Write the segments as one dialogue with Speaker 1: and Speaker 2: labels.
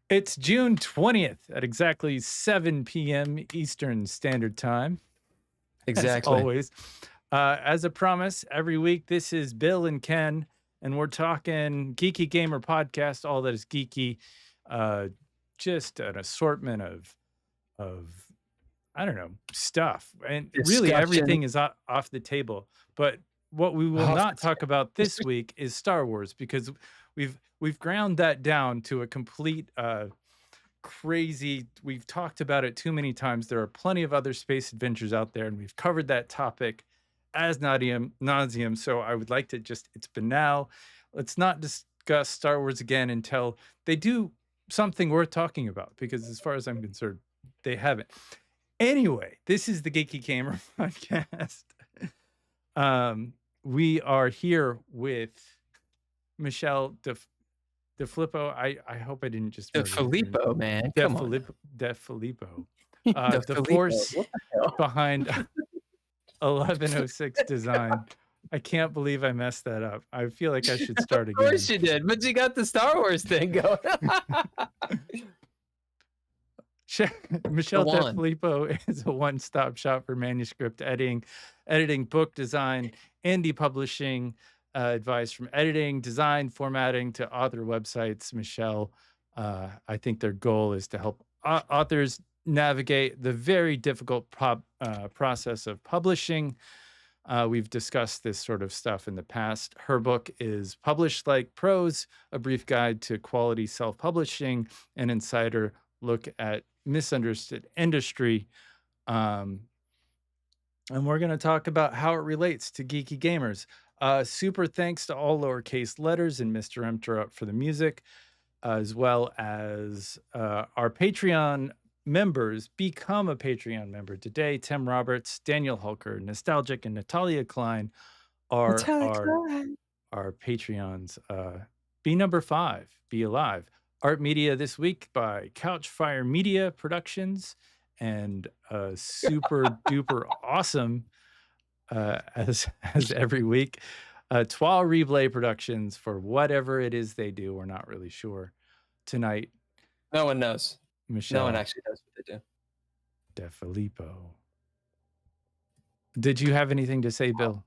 Speaker 1: It's June 20th at exactly 7 p.m. Eastern Standard Time.
Speaker 2: Exactly.
Speaker 1: As always. As a promise, every week, this is Bill and Ken, and we're talking Geeky Gamer Podcast, all that is geeky. Just an assortment of I don't know, stuff. And really everything is off the table. But what we will not talk about this week is Star Wars, because we've ground that down to a complete crazy. We've talked about it too many times. There are plenty of other space adventures out there, and we've covered that topic as nauseum. So I would like to it's banal. Let's not discuss Star Wars again until they do something worth talking about, because as far as I'm concerned, they haven't. Anyway, this is the Geeky Gamer Podcast. We are here with Michele Defilippo. I hope I didn't just
Speaker 2: Defilippo, man. Come on.
Speaker 1: Defilippo. The force behind 1106 design. I can't believe I messed that up. I feel like I should start again.
Speaker 2: Of course you did, but you got the Star Wars thing going.
Speaker 1: Michele Defilippo is a one-stop shop for manuscript editing, book design, indie publishing, advice from editing, design, formatting to author websites. Michele, I think their goal is to help authors navigate the very difficult process of publishing. We've discussed this sort of stuff in the past. Her book is Published Like Prose, a brief guide to quality self-publishing, an insider look at misunderstood industry. And we're going to talk about how it relates to geeky gamers. Super thanks to all lowercase letters and Mr. Emter for the music, as well as our Patreon members. Become a Patreon member today. Tim Roberts, Daniel Hulker, Nostalgic, and Natalia Cline are our Patreons. Be number 5. Be alive. Art media this week by Couchfire Media Productions, and super duper awesome as every week, Trois Replay Productions for whatever it is they do. We're not really sure tonight.
Speaker 2: No one knows.
Speaker 1: Michele,
Speaker 2: no one actually knows what they do.
Speaker 1: Defilippo. Did you have anything to say, Bill?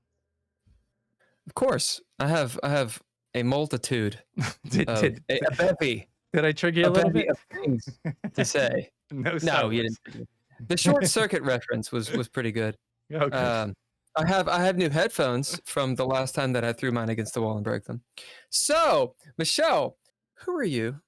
Speaker 2: Of course, I have a multitude, a bevy.
Speaker 1: Did I trigger you a little bit?
Speaker 2: Of things to say. No, you didn't. The short circuit reference was pretty good.
Speaker 1: Okay.
Speaker 2: I have new headphones from the last time that I threw mine against the wall and broke them. So, Michele, who are you?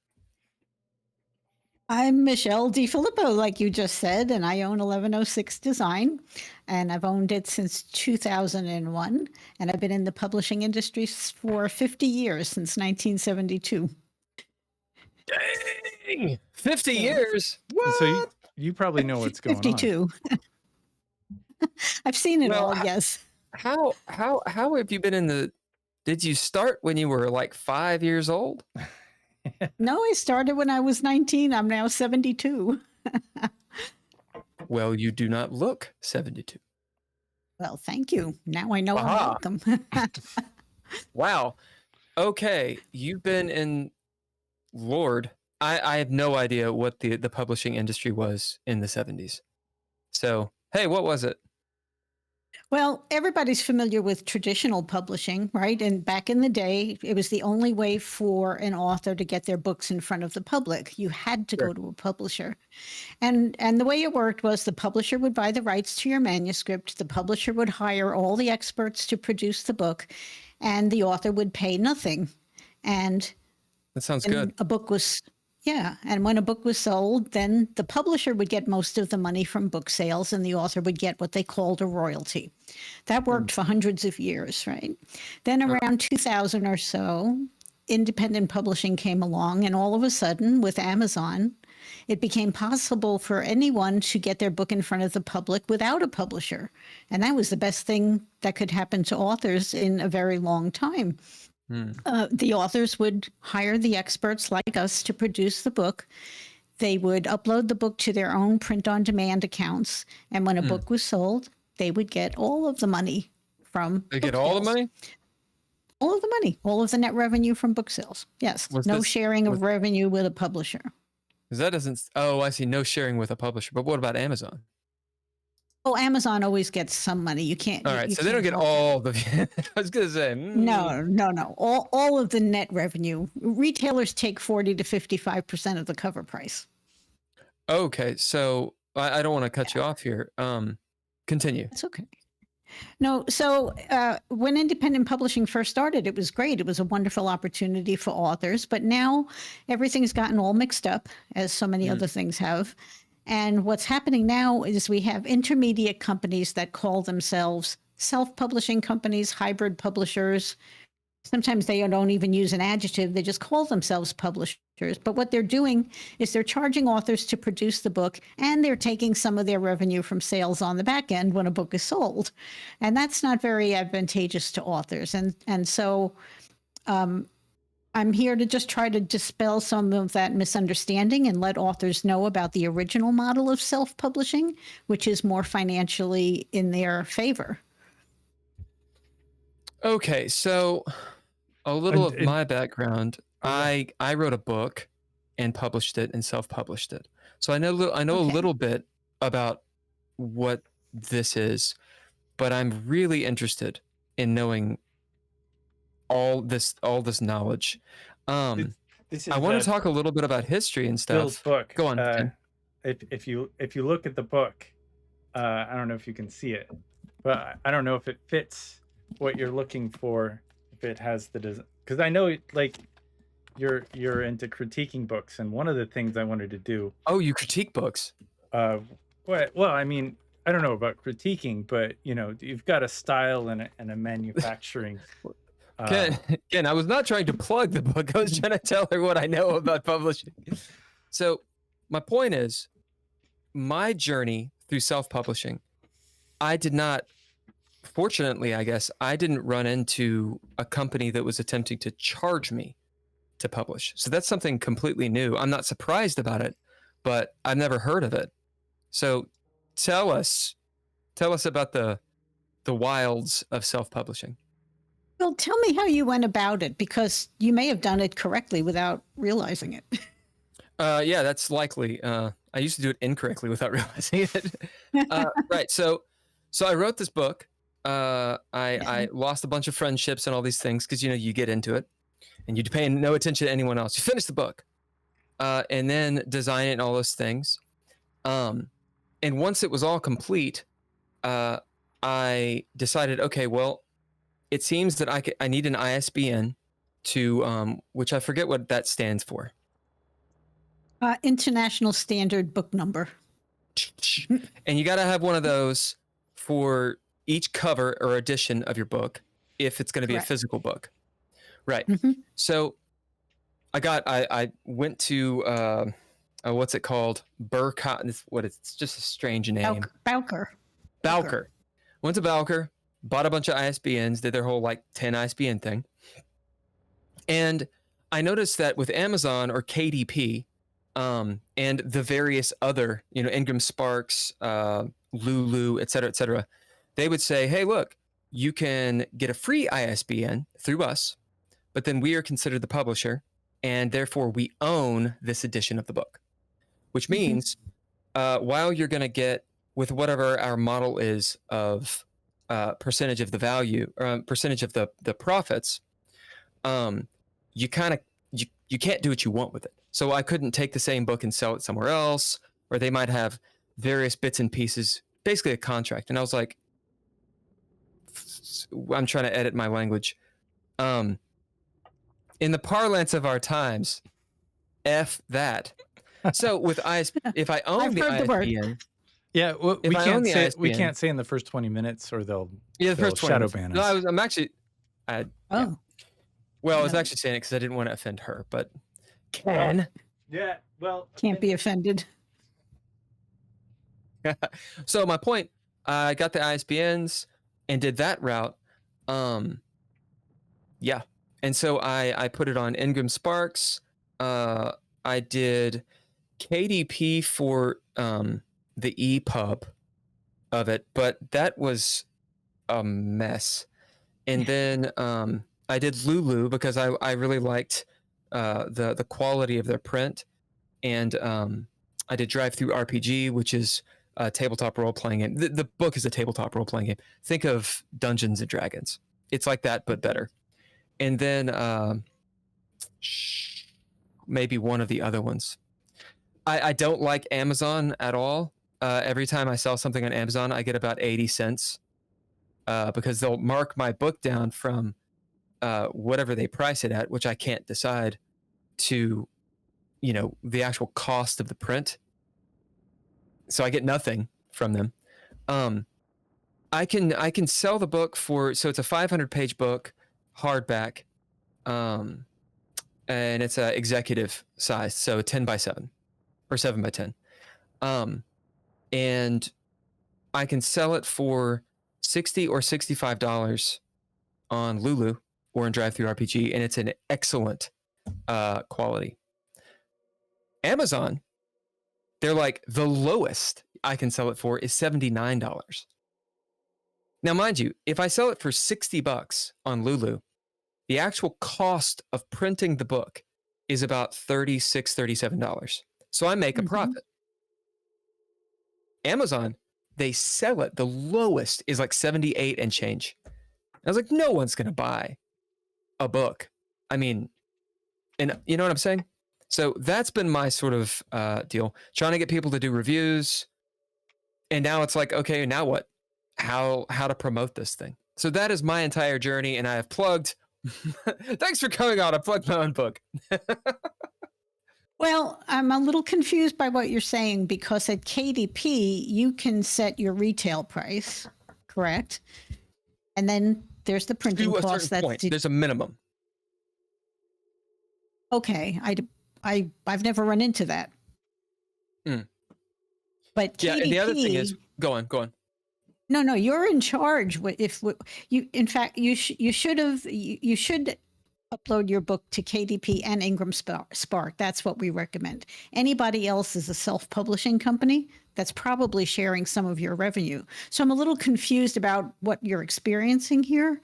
Speaker 3: I'm Michele Defilippo, like you just said, and I own 1106 Design, and I've owned it since 2001, and I've been in the publishing industry for 50 years, since 1972.
Speaker 2: Dang! 50 years? What?
Speaker 1: So you probably know what's going on.
Speaker 3: 52. I've seen it all, yes.
Speaker 2: How have you been in the... Did you start when you were like 5 years old?
Speaker 3: No, I started when I was 19. I'm now 72.
Speaker 2: Well, you do not look 72.
Speaker 3: Well, thank you. Now I know I'm welcome.
Speaker 2: Wow. Okay, you've been in... Lord, I have no idea what the publishing industry was in the 70s. So, hey, what was it?
Speaker 3: Well, everybody's familiar with traditional publishing, right? And back in the day, it was the only way for an author to get their books in front of the public. You had to go to a publisher. And the way it worked was the publisher would buy the rights to your manuscript, the publisher would hire all the experts to produce the book, and the author would pay nothing. And
Speaker 2: that sounds good.
Speaker 3: And when a book was sold, then the publisher would get most of the money from book sales, and the author would get what they called a royalty. That worked for hundreds of years, right? Then around 2000 or so, independent publishing came along, and all of a sudden, with Amazon, it became possible for anyone to get their book in front of the public without a publisher. And that was the best thing that could happen to authors in a very long time. The authors would hire the experts like us to produce the book. They would upload the book to their own print-on-demand accounts. And when a book was sold, they would get all of the money from
Speaker 2: They get all the money?
Speaker 3: All of the money, all of the net revenue from book sales. Yes. No sharing of revenue with a publisher.
Speaker 2: Because that doesn't. Oh, I see. No sharing with a publisher. But what about Amazon?
Speaker 3: Oh, Amazon always gets some money. You can't.
Speaker 2: All right,
Speaker 3: you
Speaker 2: so they don't
Speaker 3: can't
Speaker 2: get
Speaker 3: help it.
Speaker 2: all the. I was gonna say.
Speaker 3: No. All of the net revenue. Retailers take 40 to 55% of the cover price.
Speaker 2: Okay, so I don't want to cut you off here. Continue.
Speaker 3: That's okay. No, so when independent publishing first started, it was great. It was a wonderful opportunity for authors. But now everything's gotten all mixed up, as so many other things have. And what's happening now is we have intermediate companies that call themselves self-publishing companies, hybrid publishers. Sometimes they don't even use an adjective. They just call themselves publishers. But what they're doing is they're charging authors to produce the book, and they're taking some of their revenue from sales on the back end when a book is sold. And that's not very advantageous to authors. And so I'm here to just try to dispel some of that misunderstanding and let authors know about the original model of self-publishing, which is more financially in their favor.
Speaker 2: Okay, so a little of my background. I wrote a book and published it and self-published it. So I know a little bit about what this is, but I'm really interested in knowing all this knowledge.
Speaker 1: This is
Speaker 2: I want to talk a little bit about history and
Speaker 1: Bill's
Speaker 2: stuff.
Speaker 1: book.
Speaker 2: Go on. Ken.
Speaker 1: If you look at the book, I don't know if you can see it, but I don't know if it fits what you're looking for. If it has the design, because I know like you're into critiquing books, and one of the things I wanted to do.
Speaker 2: Oh, you critique books.
Speaker 1: Well, I mean, I don't know about critiquing, but you know, you've got a style and a manufacturing.
Speaker 2: Ken, I was not trying to plug the book. I was trying to tell her what I know about publishing. So my point is, my journey through self-publishing, I did not, fortunately, I guess, I didn't run into a company that was attempting to charge me to publish. So that's something completely new. I'm not surprised about it, but I've never heard of it. So tell us about the wilds of self-publishing.
Speaker 3: Well, tell me how you went about it, because you may have done it correctly without realizing it.
Speaker 2: Yeah, that's likely. I used to do it incorrectly without realizing it. Right. So I wrote this book. I lost a bunch of friendships and all these things because, you know, you get into it and you pay no attention to anyone else. You finish the book and then design it and all those things. And once it was all complete, I decided, okay, well, it seems that I need an ISBN to, which I forget what that stands for.
Speaker 3: International Standard Book Number.
Speaker 2: And you got to have one of those for each cover or edition of your book if it's going to be
Speaker 3: Correct.
Speaker 2: a physical book. Right.
Speaker 3: Mhm.
Speaker 2: So I went to, what's it called? Burcott. It's just a strange name.
Speaker 3: Bowker.
Speaker 2: Went to Bowker, bought a bunch of ISBNs, did their whole like 10 ISBN thing. And I noticed that with Amazon or KDP, and the various other, you know, Ingram Sparks, Lulu, et cetera, they would say, hey, look, you can get a free ISBN through us, but then we are considered the publisher, and therefore we own this edition of the book, which means while you're going to get with whatever our model is of percentage of the value or percentage of the profits, you kind of you can't do what you want with it. So I couldn't take the same book and sell it somewhere else, or they might have various bits and pieces, basically a contract. And I was like, I'm trying to edit my language. In the parlance of our times, F that. So with if I own the ISBN,
Speaker 1: yeah, well, we can't say in the first 20 minutes, or they'll
Speaker 2: first 20
Speaker 1: shadow
Speaker 2: minutes.
Speaker 1: ban us.
Speaker 2: No, I'm actually. Yeah. Well, I was
Speaker 3: No.
Speaker 2: actually saying it because I didn't want to offend her, but Ken.
Speaker 1: Yeah, well,
Speaker 3: Can't be offended.
Speaker 2: So my point, I got the ISBNs and did that route. Yeah. And so I put it on Ingram Sparks. I did KDP for the EPUB of it, but that was a mess. And then I did Lulu because I really liked the quality of their print. and I did TTRPG, which is a tabletop role-playing game. The book is a tabletop role-playing game. Think of Dungeons and Dragons. It's like that, but better. And then maybe one of the other ones. I don't like Amazon at all. Every time I sell something on Amazon, I get about 80 cents because they'll mark my book down from whatever they price it at, which I can't decide, to the actual cost of the print. So I get nothing from them. I can sell the book for, so it's a 500-page book, hardback, and it's a executive size, so 10 by 7 or 7 by 10. And I can sell it for $60 or $65 on Lulu or in TTRPG, and it's an excellent quality. Amazon, they're like, the lowest I can sell it for is $79. Now, mind you, if I sell it for $60 on Lulu, the actual cost of printing the book is about $36, $37. So I make a profit. Amazon, they sell it. The lowest is like 78 and change. I was like, no one's going to buy a book. I mean, and you know what I'm saying? So that's been my sort of deal, trying to get people to do reviews. And now it's like, okay, now what? How to promote this thing? So that is my entire journey, and I have plugged. Thanks for coming on. I plugged my own book.
Speaker 3: Well, I'm a little confused by what you're saying, because at KDP, you can set your retail price, correct? And then there's the printing
Speaker 2: To a
Speaker 3: cost.
Speaker 2: certain point, there's a minimum.
Speaker 3: Okay, I've never run into that. But KDP,
Speaker 2: yeah, and the other thing is, go on.
Speaker 3: No, you're in charge. If you, in fact, you should upload your book to KDP and Ingram Spark. That's what we recommend. Anybody else is a self-publishing company that's probably sharing some of your revenue. So I'm a little confused about what you're experiencing here.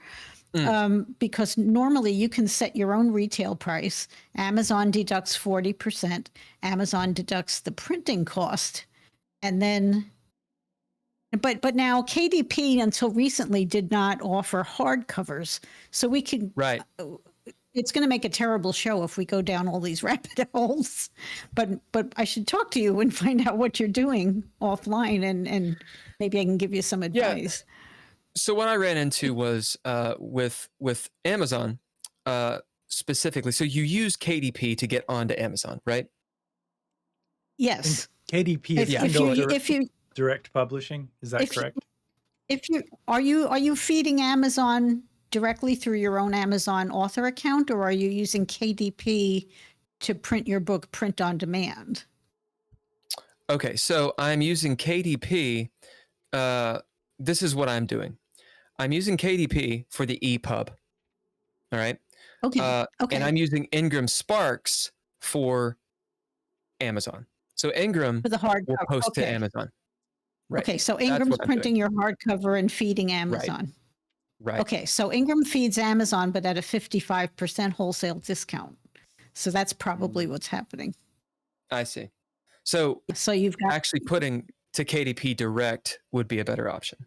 Speaker 3: Because normally you can set your own retail price. Amazon deducts 40%. Amazon deducts the printing cost. And then, but now KDP until recently did not offer hardcovers. So we can,
Speaker 2: right.
Speaker 3: It's going to make a terrible show if we go down all these rabbit holes. But I should talk to you and find out what you're doing offline, and maybe I can give you some advice.
Speaker 2: Yeah. So what I ran into was with Amazon specifically. So you use KDP to get onto Amazon, right?
Speaker 3: Yes.
Speaker 1: And KDP is
Speaker 3: if you
Speaker 1: direct publishing. Is that correct?
Speaker 3: Are you feeding Amazon directly through your own Amazon author account, or are you using KDP to print your book print on demand?
Speaker 2: Okay, so I'm using KDP. This is what I'm doing. I'm using KDP for the EPUB. All right.
Speaker 3: Okay.
Speaker 2: And I'm using Ingram Sparks for Amazon. So Ingram
Speaker 3: for the hardcover
Speaker 2: will post to Amazon. Right.
Speaker 3: Okay. So Ingram's printing your hardcover and feeding Amazon.
Speaker 2: Right.
Speaker 3: Okay. So Ingram feeds Amazon, but at a 55% wholesale discount. So that's probably what's happening.
Speaker 2: I see. So
Speaker 3: you've got
Speaker 2: actually putting to KDP direct would be a better option.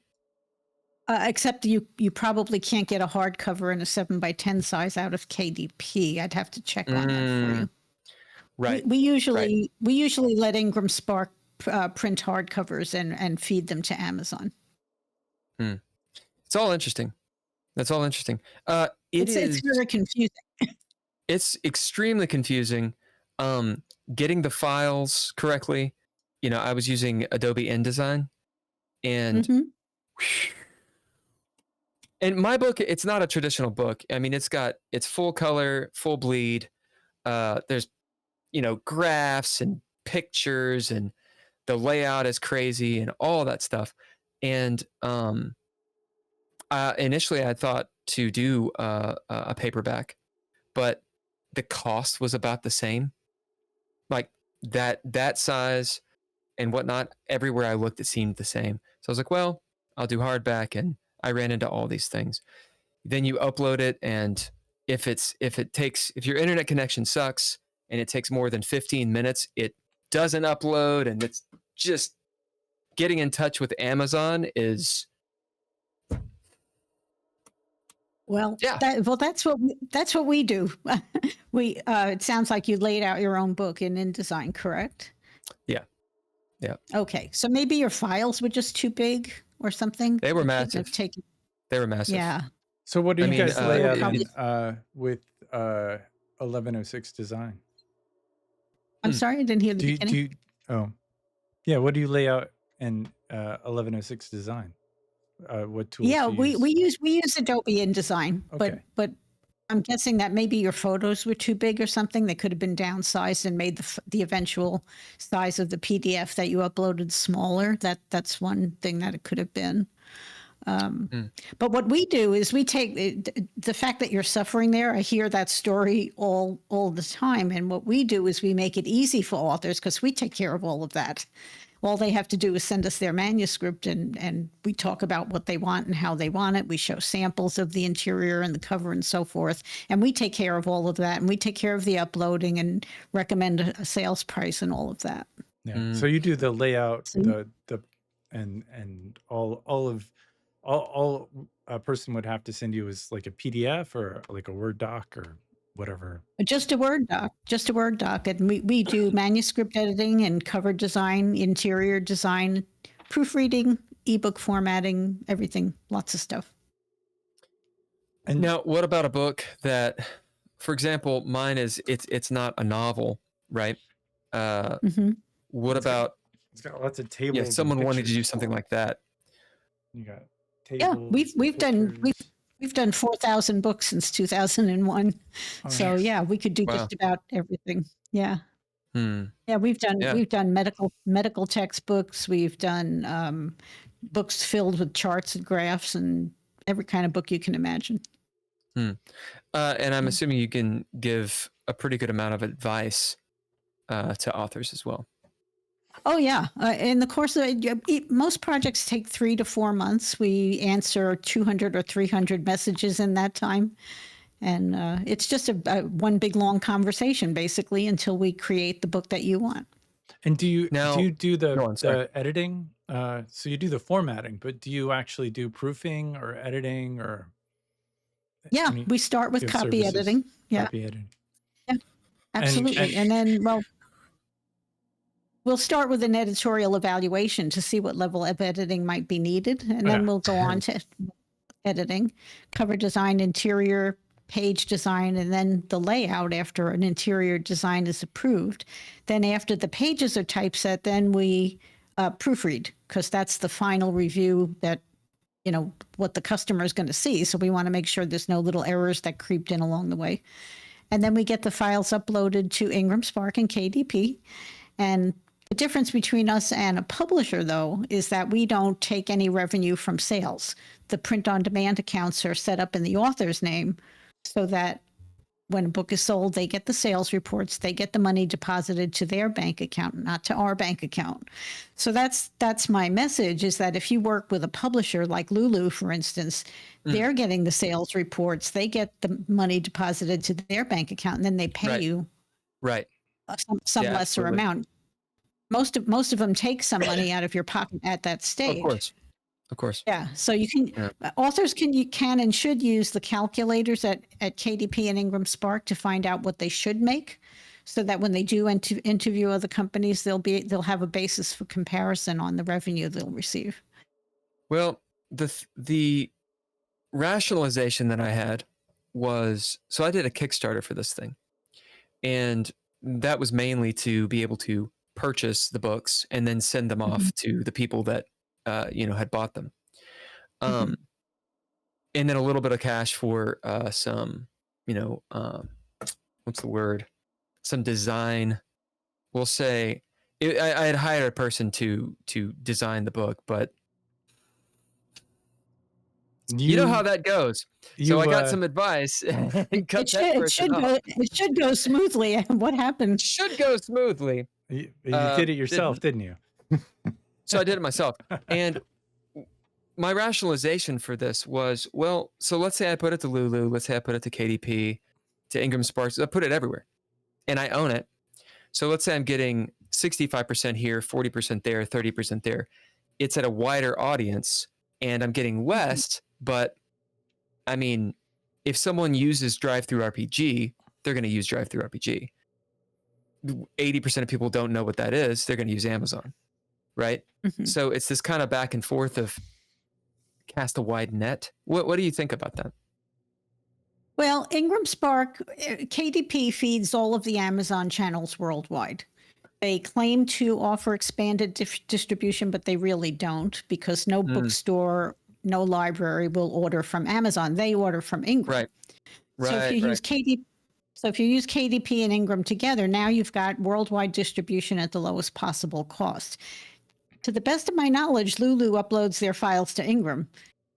Speaker 3: Except you probably can't get a hardcover in a 7x10 size out of KDP. I'd have to check on that for you.
Speaker 2: Right.
Speaker 3: We usually let Ingram Spark print hardcovers and feed them to Amazon.
Speaker 2: It's all interesting. That's all interesting.
Speaker 3: It's very confusing.
Speaker 2: It's extremely confusing. Getting the files correctly. I was using Adobe InDesign, and and my book, it's not a traditional book. I mean, it's full color, full bleed. There's, graphs and pictures, and the layout is crazy and all that stuff. And initially I thought to do a paperback, but the cost was about the same. Like that size and whatnot, everywhere I looked, it seemed the same. So I was like, well, I'll do hardback, and I ran into all these things. Then you upload it, and if your internet connection sucks and it takes more than 15 minutes, it doesn't upload, and it's just getting in touch with Amazon is.
Speaker 3: Well,
Speaker 2: Yeah.
Speaker 3: That's what we do. We it sounds like you laid out your own book in InDesign, correct?
Speaker 2: Yeah.
Speaker 3: Okay, so maybe your files were just too big or something.
Speaker 2: They were
Speaker 3: You couldn't
Speaker 2: massive.
Speaker 3: have taken-
Speaker 2: They were massive.
Speaker 3: Yeah.
Speaker 1: So what do you guys lay out
Speaker 3: probably-
Speaker 1: with 1106 design?
Speaker 3: I'm sorry, I didn't hear the beginning.
Speaker 1: What do you lay out in 1106 design? What tools?
Speaker 3: Yeah,
Speaker 1: do you
Speaker 3: we
Speaker 1: use?
Speaker 3: use Adobe InDesign,
Speaker 1: Okay.
Speaker 3: but I'm guessing that maybe your photos were too big or something. They could have been downsized and made the eventual size of the PDF that you uploaded smaller. That's one thing that it could have been. But what we do is we take the fact that you're suffering there. I hear that story all the time, and what we do is we make it easy for authors because we take care of all of that. All they have to do is send us their manuscript, and we talk about what they want and how they want it. We show samples of the interior and the cover and so forth, and we take care of all of that, and we take care of the uploading and recommend a sales price and all of that.
Speaker 1: Yeah. So you do the layout, and all a person would have to send you is like a PDF or like a Word doc or whatever.
Speaker 3: Just a Word doc. And we do manuscript editing and cover design, interior design, proofreading, ebook formatting, everything, lots of stuff.
Speaker 2: And now, what about a book that, for example, mine is it's not a novel, right? What about?
Speaker 1: It's got lots of tables.
Speaker 2: Yeah, someone wanted to do something like that.
Speaker 1: You got tables.
Speaker 3: Yeah, we've done 4,000 books since 2001. So
Speaker 1: nice.
Speaker 3: yeah, we could do just about everything. Yeah. Yeah, we've done medical textbooks. We've done books filled with charts and graphs and every kind of book you can imagine.
Speaker 2: And I'm assuming you can give a pretty good amount of advice to authors as well.
Speaker 3: Oh yeah, in the course of most projects take 3 to 4 months. We answer 200 or 300 messages in that time, and it's just a one big long conversation basically until we create the book that you want.
Speaker 1: And do you do the editing? So you do the formatting, but do you actually do proofing or editing or?
Speaker 3: Yeah, we start with copy editing. Yeah,
Speaker 1: copy editing.
Speaker 3: Yeah, absolutely, and then we'll start with an editorial evaluation to see what level of editing might be needed, and then we'll go on to editing, cover design, interior, page design, and then the layout after an interior design is approved. Then after the pages are typeset, then we proofread, because that's the final review that, what the customer is going to see. So we want to make sure there's no little errors that creeped in along the way. And then we get the files uploaded to Ingram Spark and KDP. And the difference between us and a publisher, though, is that we don't take any revenue from sales. The print-on-demand accounts are set up in the author's name so that when a book is sold, they get the sales reports, they get the money deposited to their bank account, not to our bank account. So that's my message, is that if you work with a publisher like Lulu, for instance, they're getting the sales reports, they get the money deposited to their bank account, and then they pay you some lesser amount. Most of them take some money out of your pocket at that stage.
Speaker 2: Of course.
Speaker 3: Yeah. So you can authors can and should use the calculators at KDP and Ingram Spark to find out what they should make, so that when they do interview other companies, they'll have a basis for comparison on the revenue they'll receive.
Speaker 2: Well, the rationalization that I had was, so I did a Kickstarter for this thing, and that was mainly to be able to purchase the books and then send them off to the people that had bought them, and then a little bit of cash for some what's the word, some design. We'll say I had hired a person to design the book, but you know how that goes. So I got some advice.
Speaker 3: It should go smoothly. What happened?
Speaker 2: Should go smoothly.
Speaker 1: You did it yourself, didn't you?
Speaker 2: So I did it myself. And my rationalization for this was, well, so let's say I put it to Lulu, let's say I put it to KDP, to Ingram Sparks, I put it everywhere, and I own it. So let's say I'm getting 65% here, 40% there, 30% there. It's at a wider audience, and I'm getting less, but I mean, if someone uses Drive-Thru-RPG, they're going to use Drive-Thru-RPG. 80% of people don't know what that is. They're going to use Amazon, right? So it's this kind of back and forth of cast a wide net. What do you think about that?
Speaker 3: Well, Ingram Spark, KDP feeds all of the Amazon channels worldwide. They claim to offer expanded distribution, but they really don't, because no bookstore, no library will order from Amazon. They order from Ingram.
Speaker 2: Right.
Speaker 3: So if you use KDP and Ingram together, now you've got worldwide distribution at the lowest possible cost. To the best of my knowledge, Lulu uploads their files to Ingram.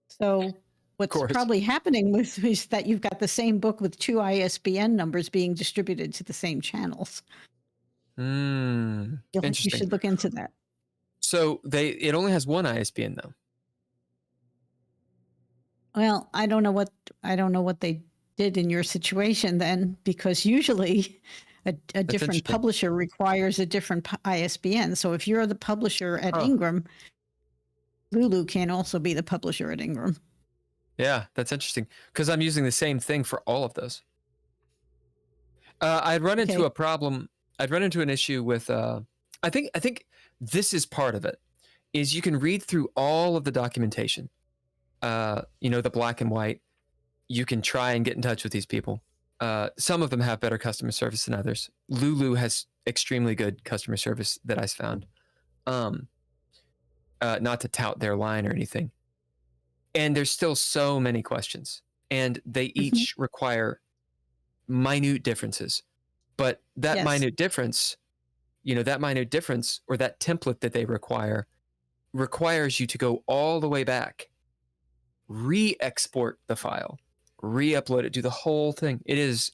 Speaker 3: So what's probably happening is that you've got the same book with 2 ISBN numbers being distributed to the same channels.
Speaker 2: Interesting.
Speaker 3: You should look into that.
Speaker 2: So it only has one ISBN though.
Speaker 3: Well, I don't know what they did in your situation then, because usually a different publisher requires a different ISBN. So if you're the publisher at Ingram, Lulu can also be the publisher at Ingram.
Speaker 2: Yeah, that's interesting, because I'm using the same thing for all of those. I'd run into a problem. I'd run into an issue with, I think this is part of it, is you can read through all of the documentation, the black and white. You can try and get in touch with these people. Some of them have better customer service than others. Lulu has extremely good customer service that I found. Not to tout their line or anything. And there's still so many questions, and they each require minute differences. But that minute difference, or that template that they requires you to go all the way back, re-export the file, re-upload it, do the whole thing. It is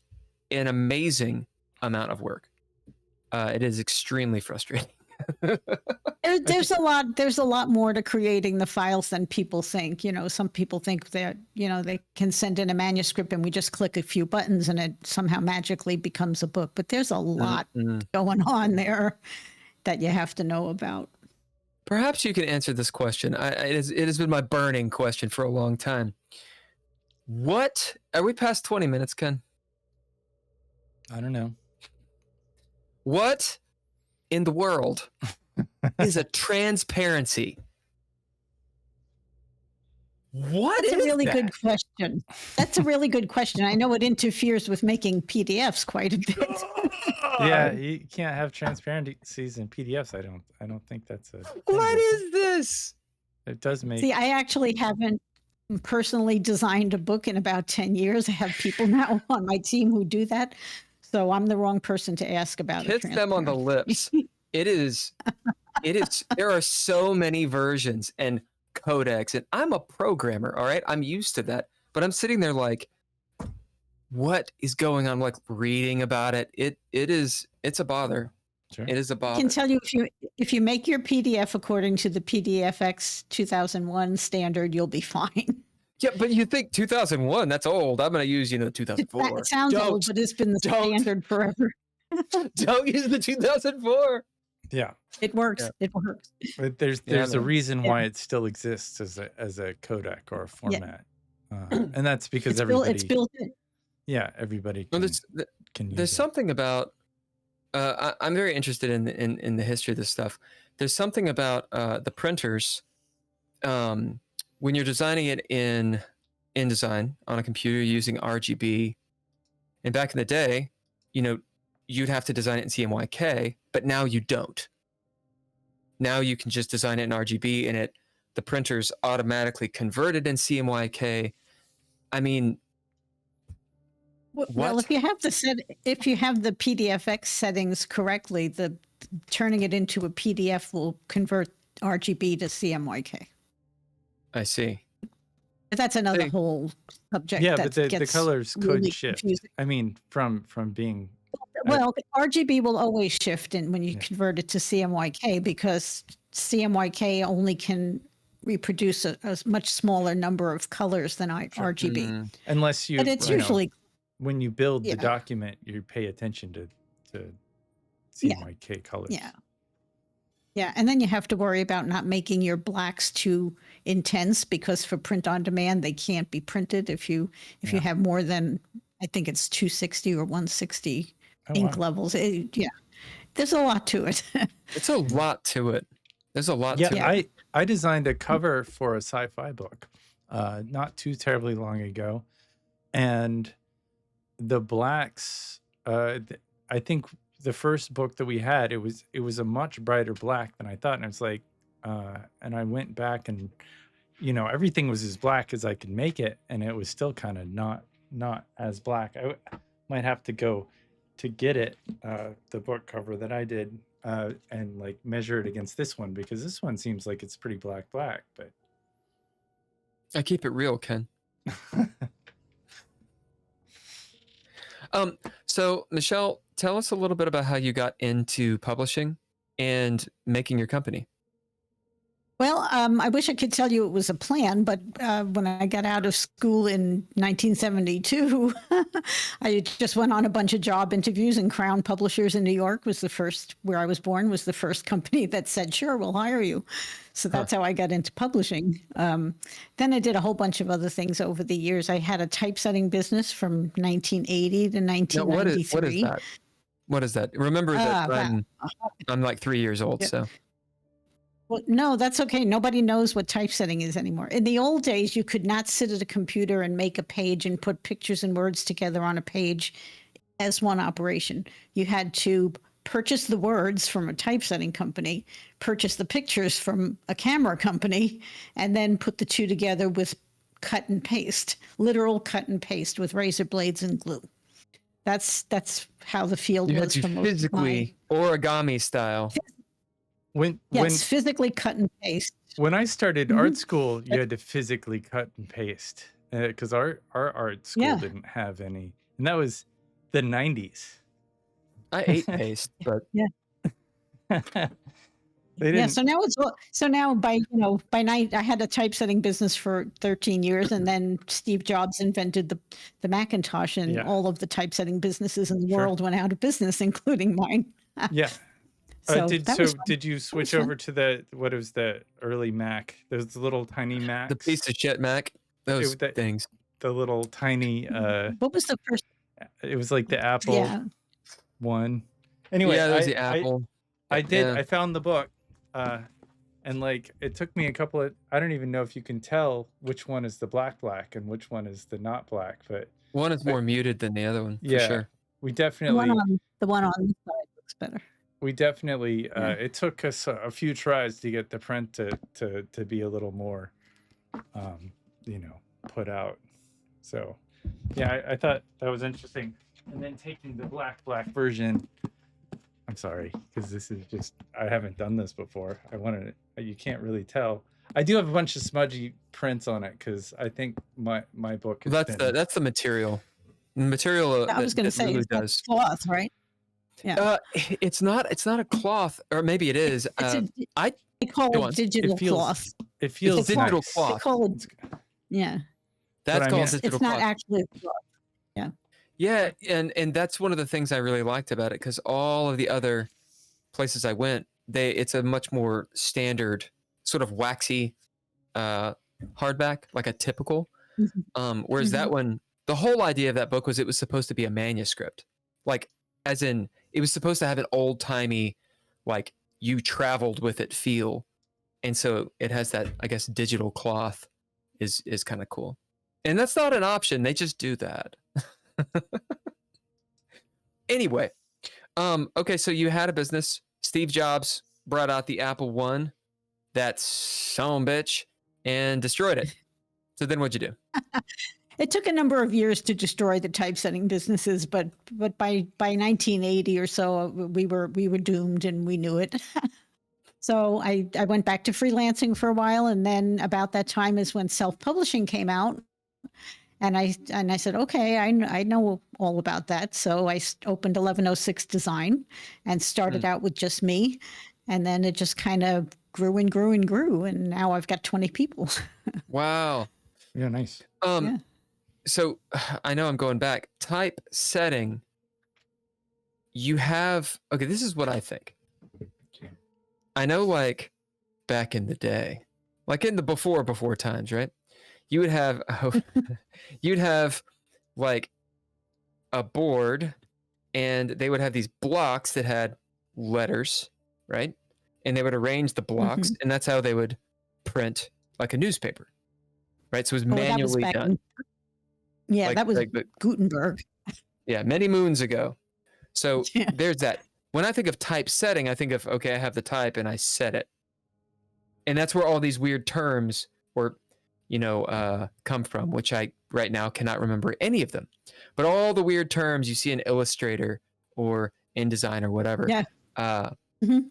Speaker 2: an amazing amount of work. It is extremely frustrating.
Speaker 3: There's a lot more to creating the files than people think. Some people think that, they can send in a manuscript and we just click a few buttons and it somehow magically becomes a book. But there's a lot going on there that you have to know about.
Speaker 2: Perhaps you can answer this question. It has been my burning question for a long time. What are we past 20 minutes, Ken?
Speaker 1: I don't know.
Speaker 2: What in the world is a transparency?
Speaker 3: That's a really good question. That's a really good question. I know it interferes with making PDFs quite a bit.
Speaker 1: Yeah, you can't have transparencies in PDFs. I don't think that's a thing.
Speaker 2: What is this?
Speaker 1: It does make.
Speaker 3: See, I actually haven't personally designed a book in about 10 years. I have people now on my team who do that. So I'm the wrong person to ask about it.
Speaker 2: Hits them on the lips. It is, there are so many versions and codecs, and I'm a programmer, all right? I'm used to that, but I'm sitting there like, what is going on? I'm like reading about it. It's a bother.
Speaker 1: Sure.
Speaker 2: It is a bother.
Speaker 3: I can tell you if you make your PDF according to the PDFX 2001 standard, you'll be fine.
Speaker 2: Yeah, but you think 2001, that's old. I'm going to use, 2004.
Speaker 3: It sounds old, but it's been the standard forever.
Speaker 2: Don't use the 2004.
Speaker 1: Yeah.
Speaker 3: It works.
Speaker 2: Yeah.
Speaker 3: It works.
Speaker 1: But there's a reason why it still exists as a codec or a format. And that's because
Speaker 3: it's built in.
Speaker 1: Yeah, everybody can use
Speaker 2: There's
Speaker 1: it.
Speaker 2: something about I'm very interested in the history of this stuff. There's something about the printers when you're designing it in InDesign on a computer using RGB. And back in the day, you'd have to design it in CMYK, but now you don't. Now you can just design it in RGB and the printers automatically convert it in CMYK. I mean,
Speaker 3: well, if you have the PDFX settings correctly, turning it into a PDF will convert RGB to CMYK.
Speaker 2: I see.
Speaker 3: But that's another whole subject.
Speaker 1: Yeah, but the colors could
Speaker 3: really
Speaker 1: shift.
Speaker 3: confusing.
Speaker 1: I mean, from being.
Speaker 3: Well, RGB will always shift when you convert it to CMYK, because CMYK only can reproduce a much smaller number of colors than RGB.
Speaker 1: Unless you.
Speaker 3: But it's usually.
Speaker 1: When you build the document, you pay attention to CMYK colors.
Speaker 3: Yeah. Yeah, and then you have to worry about not making your blacks too intense, because for print on demand they can't be printed if you have more than, I think it's 260 or 160 ink levels. Yeah, there's a lot to it.
Speaker 2: It's a lot to it. There's a lot to it.
Speaker 1: I designed a cover for a sci-fi book not too terribly long ago, and the blacks, I think the first book that we had, it was a much brighter black than I thought, and I was like, and I went back and everything was as black as I could make it, and it was still kind of not as black. I might have to go to get it, the book cover that I did, and like measure it against this one, because this one seems like it's pretty black, but
Speaker 2: I keep it real, Ken. So Michele, tell us a little bit about how you got into publishing and making your company.
Speaker 3: Well, I wish I could tell you it was a plan, but when I got out of school in 1972, I just went on a bunch of job interviews, and Crown Publishers in New York was the first, where I was born, was the first company that said, sure, we'll hire you. So that's how I got into publishing. Then I did a whole bunch of other things over the years. I had a typesetting business from 1980 to 1993.
Speaker 2: What is that? What is that? Remember that I'm like 3 years old, so.
Speaker 3: Well, no, that's okay. Nobody knows what typesetting is anymore. In the old days, you could not sit at a computer and make a page and put pictures and words together on a page as one operation. You had to purchase the words from a typesetting company, purchase the pictures from a camera company, and then put the two together with cut and paste, literal cut and paste with razor blades and glue. That's how the field was for most
Speaker 2: physically origami style.
Speaker 3: Physically cut and paste.
Speaker 1: When I started art school, you had to physically cut and paste, because our art school didn't have any, and that was the 90s.
Speaker 2: I ate paste, but
Speaker 1: they didn't.
Speaker 3: So now by night, I had a typesetting business for 13 years, and then Steve Jobs invented the Macintosh, and all of the typesetting businesses in the world went out of business, including mine.
Speaker 1: Yeah. Did you switch over to the early Mac? Those little tiny Macs?
Speaker 2: The piece of shit Mac. Those things.
Speaker 1: The little tiny.
Speaker 3: What was the first?
Speaker 1: It was like the Apple one. Anyway,
Speaker 2: yeah, there's the Apple.
Speaker 1: I found the book, and like it took me a couple of. I don't even know if you can tell which one is the black and which one is the not black, but
Speaker 2: one is more muted than the other one. For sure.
Speaker 1: We definitely.
Speaker 3: The one on this side looks better.
Speaker 1: We definitely, it took us a few tries to get the print to be a little more, put out. So, I thought that was interesting. And then taking the black version, I'm sorry, because this is just, I haven't done this before. You can't really tell. I do have a bunch of smudgy prints on it, because I think my book is
Speaker 2: that's the material. The material
Speaker 3: I was going to say, it's cloth, right?
Speaker 2: Yeah. It's not a cloth, or maybe it is.
Speaker 3: They call it digital cloth.
Speaker 1: It feels
Speaker 2: digital
Speaker 1: nice.
Speaker 2: cloth.
Speaker 3: They call it,
Speaker 2: that's called digital cloth.
Speaker 3: It's not actually a cloth. Yeah.
Speaker 2: Yeah, and that's one of the things I really liked about it, because all of the other places I went, it's a much more standard sort of waxy hardback, like a typical. Whereas that one, the whole idea of that book was it was supposed to be a manuscript, like as in it was supposed to have an old timey, like you traveled with it feel, and so it has that, I guess, digital cloth is kind of cool, and that's not an option. They just do that. Anyway, okay, so you had a business. Steve Jobs brought out the Apple I, that son of a bitch, and destroyed it. So then what'd you do?
Speaker 3: It took a number of years to destroy the typesetting businesses, but by 1980 or so, we were doomed, and we knew it. So I went back to freelancing for a while, and then about that time is when self-publishing came out. And I said, okay, I know all about that. So I opened 1106 Design and started out with just me. And then it just kind of grew and grew and grew. And now I've got 20 people.
Speaker 2: Wow.
Speaker 1: Yeah, nice.
Speaker 2: So I know I'm going back. Typesetting, you have, okay, this is what I think. I know, like back in the day, like in the before times, right? You would have you'd have like a board, and they would have these blocks that had letters, right? And they would arrange the blocks,
Speaker 3: Mhm.
Speaker 2: and that's how they would print like a newspaper, right? So it was
Speaker 3: Oh, that was
Speaker 2: manually
Speaker 3: back
Speaker 2: done.
Speaker 3: Yeah,
Speaker 2: Like,
Speaker 3: that was
Speaker 2: like
Speaker 3: Gutenberg.
Speaker 2: yeah, many moons ago. So
Speaker 3: Yeah.
Speaker 2: there's that. When I think of typesetting, I think of, okay, I have the type and I set it. And that's where all these weird terms or come from, which I right now cannot remember any of them. But all the weird terms you see in Illustrator or InDesign or whatever
Speaker 3: Yeah. Mhm.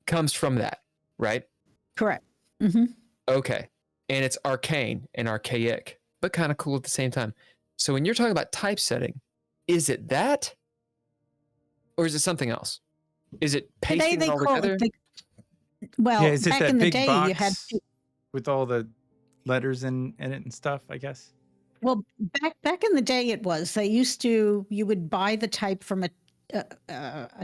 Speaker 2: comes from that, right?
Speaker 3: Correct. Hmm.
Speaker 2: Okay. And it's arcane and archaic, but kind of cool at the same time. So when you're talking about typesetting, is it that? Or is it something else? Is it pasting it all together?
Speaker 3: Well,
Speaker 1: Yeah, is it
Speaker 3: back
Speaker 1: that
Speaker 3: in the
Speaker 1: big
Speaker 3: day,
Speaker 1: box
Speaker 3: you had
Speaker 1: with all the letters in it and stuff, I guess?
Speaker 3: well back in the day it was they used to you would buy the type from a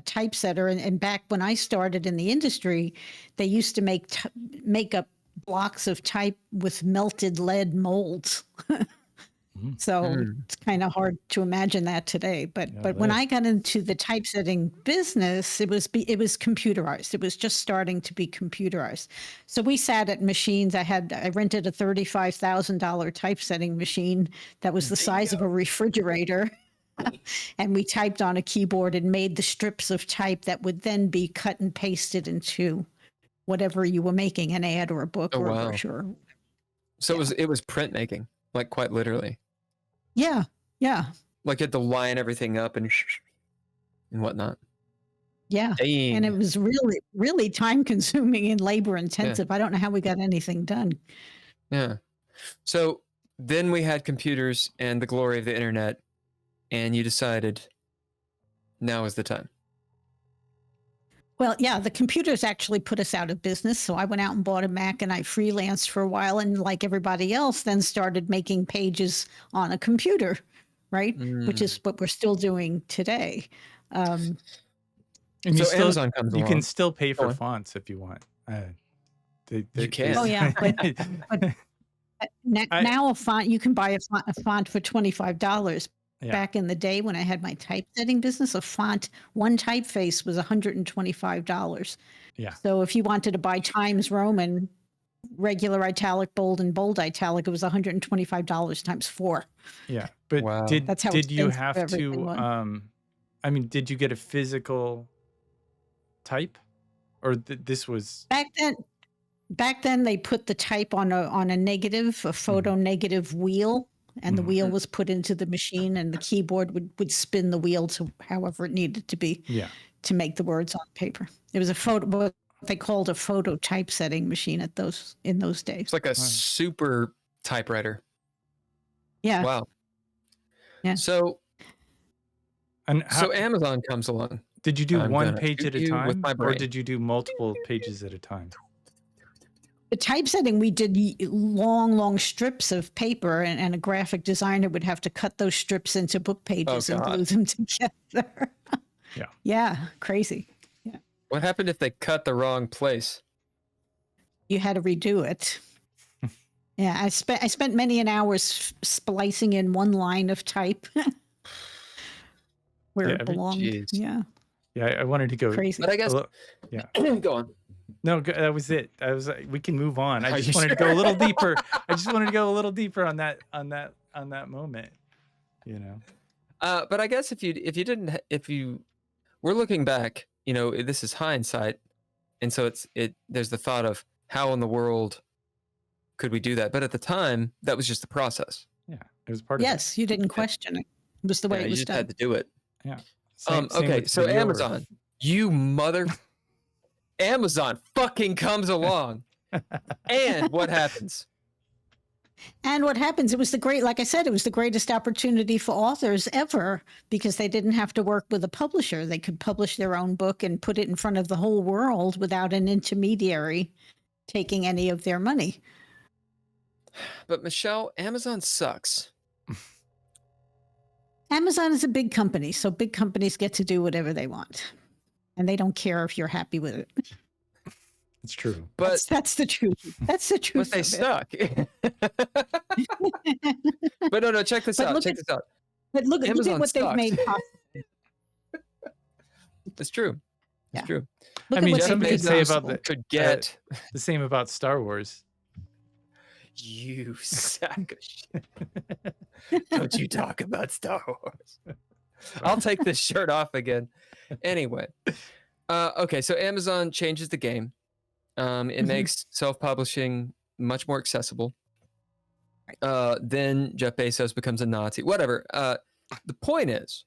Speaker 3: typesetter, and back when I started in the industry, they used to make up blocks of type with melted lead molds. So it's kind of hard to imagine that today. But when I got into the typesetting business, it was computerized. It was just starting to be computerized. So we sat at machines. I rented a $35,000 typesetting machine that was the size of a refrigerator. And we typed on a keyboard and made the strips of type that would then be cut and pasted into whatever you were making, an ad or a book or a brochure.
Speaker 2: So it was printmaking, like quite literally.
Speaker 3: Yeah.
Speaker 2: Like you had to line everything up and whatnot.
Speaker 3: Yeah.
Speaker 2: Dang.
Speaker 3: And it was really, really time consuming and labor intensive. I don't know how we got anything done.
Speaker 2: Yeah. So then we had computers and the glory of the internet, and you decided now is the time.
Speaker 3: Well, yeah, the computers actually put us out of business. So I went out and bought a Mac and I freelanced for a while. And like everybody else, then started making pages on a computer, right? Which is what we're still doing today.
Speaker 1: And
Speaker 2: so Amazon comes along.
Speaker 1: You can still pay for fonts if you want.
Speaker 2: You can.
Speaker 3: Oh, yeah. But now a font, you can buy a font for $25. Yeah. Back in the day when I had my typesetting business, a font, one typeface was $125.
Speaker 1: Yeah.
Speaker 3: So if you wanted to buy Times Roman, regular italic, bold, and bold italic, it was $125 times 4.
Speaker 1: Yeah. But
Speaker 2: wow.
Speaker 3: That's how
Speaker 1: did you have to,
Speaker 3: did
Speaker 1: you get a physical type? Or this was...
Speaker 3: Back then they put the type on a negative, a photo negative wheel. And the wheel was put into the machine, and the keyboard would spin the wheel to however it needed to be to make the words on paper. It was what they called a photo typesetting machine in those days.
Speaker 2: It's like a super typewriter.
Speaker 3: Yeah.
Speaker 2: Wow.
Speaker 3: Yeah.
Speaker 2: So Amazon comes along.
Speaker 1: Did you do one page at a time,
Speaker 2: or
Speaker 1: did you do multiple pages at a time?
Speaker 3: The typesetting, we did long strips of paper, and a graphic designer would have to cut those strips into book pages and glue them together.
Speaker 1: Yeah.
Speaker 3: Yeah. Crazy. Yeah.
Speaker 2: What happened if they cut the wrong place?
Speaker 3: You had to redo it. Yeah. I spent many an hours splicing in one line of type where it belonged.
Speaker 2: Geez.
Speaker 3: Yeah.
Speaker 1: Yeah. I wanted to go
Speaker 3: crazy.
Speaker 2: But I guess, go on.
Speaker 1: No, that was it. We can move on. I just wanted to go a little deeper. I just wanted to go a little deeper on that moment,
Speaker 2: But I guess if you we're looking back, this is hindsight, and so there's the thought of how in the world could we do that? But at the time, that was just the process.
Speaker 1: Yeah, it was part of it.
Speaker 3: Yes, you didn't question it. It was the way it was done.
Speaker 2: You just had to do it.
Speaker 1: Yeah.
Speaker 2: Okay, so Amazon, Amazon fucking comes along. And what happens?
Speaker 3: And what happens, it was like I said, it was the greatest opportunity for authors ever, because they didn't have to work with a publisher. They could publish their own book and put it in front of the whole world without an intermediary taking any of their money.
Speaker 2: But Michele, Amazon sucks.
Speaker 3: Amazon is a big company, so big companies get to do whatever they want. And they don't care if you're happy with it.
Speaker 1: It's true.
Speaker 2: But
Speaker 3: that's the truth. That's the truth.
Speaker 2: But they stuck. But no, check this out. Check this out.
Speaker 3: But look at what
Speaker 2: sucked.
Speaker 3: they've made possible.
Speaker 2: It's true. It's true.
Speaker 1: I mean, somebody could say about
Speaker 2: the
Speaker 1: same about Star Wars.
Speaker 2: You sack of shit. Don't you talk about Star Wars. I'll take this shirt off again. Anyway. Okay, so Amazon changes the game. It makes self-publishing much more accessible. Then Jeff Bezos becomes a Nazi. Whatever. The point is,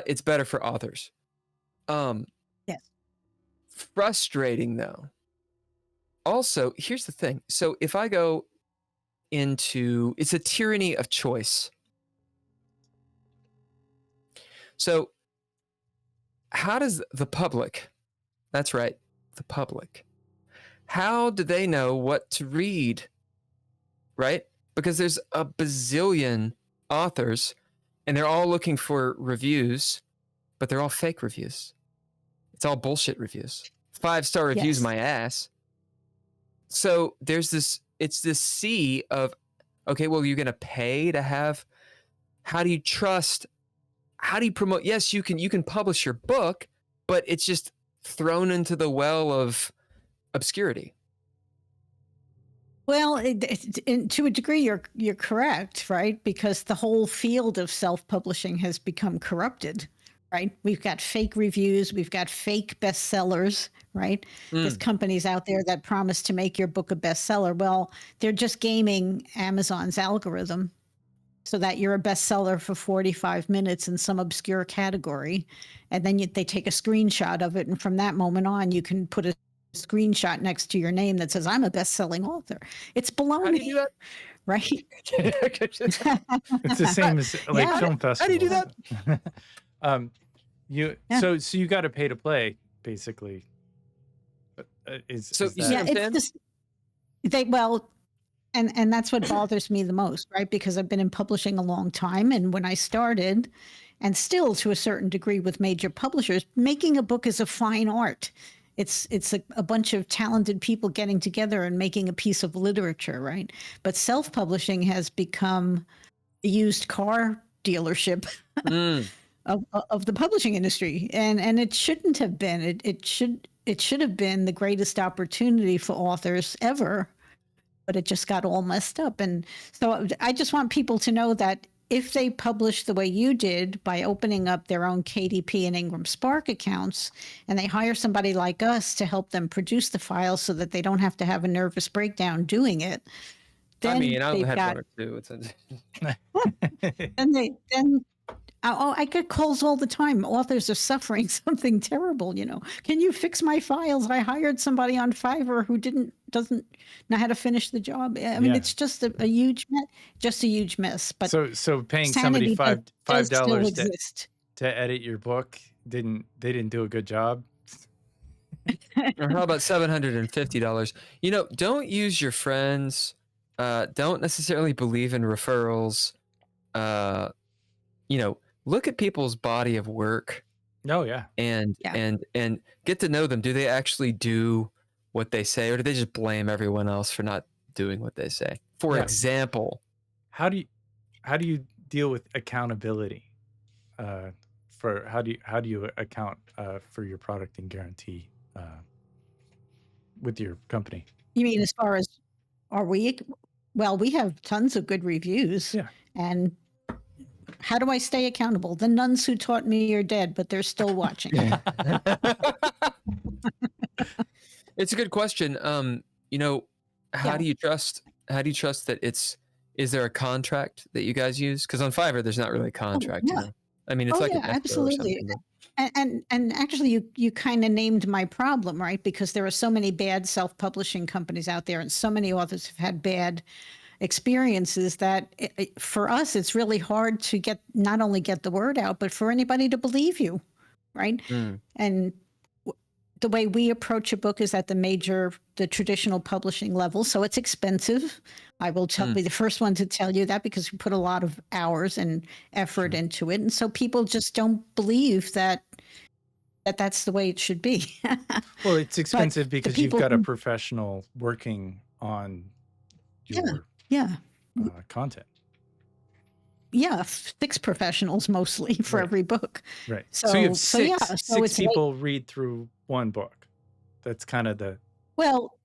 Speaker 2: it's better for authors.
Speaker 3: Yes.
Speaker 2: Frustrating though. Also, here's the thing. So if I go into, it's a tyranny of choice. So how does the public, that's right, the public, how do they know what to read? Right? Because there's a bazillion authors and they're all looking for reviews, but they're all fake reviews. It's all bullshit reviews. 5-star reviews, my ass. So there's it's this sea of, okay, well, you're going to pay to have, how do you promote? Yes, you can publish your book, but it's just thrown into the well of obscurity.
Speaker 3: Well, to a degree, you're correct, right? Because the whole field of self-publishing has become corrupted, right? We've got fake reviews, we've got fake bestsellers, right? There's companies out there that promise to make your book a bestseller. Well, they're just gaming Amazon's algorithm so that you're a bestseller for 45 minutes in some obscure category, and then they take a screenshot of it, and from that moment on, you can put a screenshot next to your name that says, I'm a best-selling author. It's baloney.
Speaker 2: How do you do that?
Speaker 3: Right?
Speaker 1: It's the same as like film festivals.
Speaker 2: How do you do that?
Speaker 1: So you got to pay to play, basically. And that's what bothers me the most, right? Because I've been in publishing a long time, and when I started, and still to a certain degree with major publishers, making a book is a fine art. It's a bunch of talented people getting together and making a piece of literature, right? But self-publishing has become a used car dealership of the publishing industry, and it shouldn't have been. It should have been the greatest opportunity for authors ever, but it just got all messed up. And so I just want people to know that if they publish the way you did by opening up their own KDP and Ingram Spark accounts, and they hire somebody like us to help them produce the files so that they don't have to have a nervous breakdown doing it, then
Speaker 2: I've had one or two.
Speaker 3: I get calls all the time. Authors are suffering something terrible. Can you fix my files? I hired somebody on Fiverr who doesn't know how to finish the job. I mean, it's just a huge mess. But
Speaker 1: so paying somebody $5 to edit your book they didn't do a good job.
Speaker 2: Or how about $750? Don't use your friends. Don't necessarily believe in referrals. Look at people's body of work.
Speaker 1: Oh yeah.
Speaker 2: And get to know them. Do they actually do what they say, or do they just blame everyone else for not doing what they say? For example,
Speaker 1: how do you deal with accountability? How do you account for your product and guarantee with your company?
Speaker 3: You mean as far as we have tons of good reviews.
Speaker 1: Yeah.
Speaker 3: And how do I stay accountable? The nuns who taught me are dead, but they're still watching.
Speaker 2: It's a good question. How do you trust that is there a contract that you guys use? Because on Fiverr, there's not really a contract. I mean, it's
Speaker 3: absolutely. And actually, you kind of named my problem, right? Because there are so many bad self-publishing companies out there, and so many authors have had bad experiences that for us, it's really hard to not only get the word out, but for anybody to believe you, right? And the way we approach a book is at the traditional publishing level. So it's expensive. I will be the first one to tell you that, because we put a lot of hours and effort into it. And so people just don't believe that that's the way it should be.
Speaker 1: Well, it's expensive because you've got a
Speaker 3: who,
Speaker 1: professional working on
Speaker 3: yeah,
Speaker 1: your
Speaker 3: yeah,
Speaker 1: content.
Speaker 3: yeah, 6 professionals mostly for
Speaker 1: Right.
Speaker 3: every book.
Speaker 1: Right.
Speaker 3: So,
Speaker 1: So you have
Speaker 3: so yeah,
Speaker 1: six
Speaker 3: so it's like,
Speaker 1: people read through one book. That's kind of the
Speaker 3: well,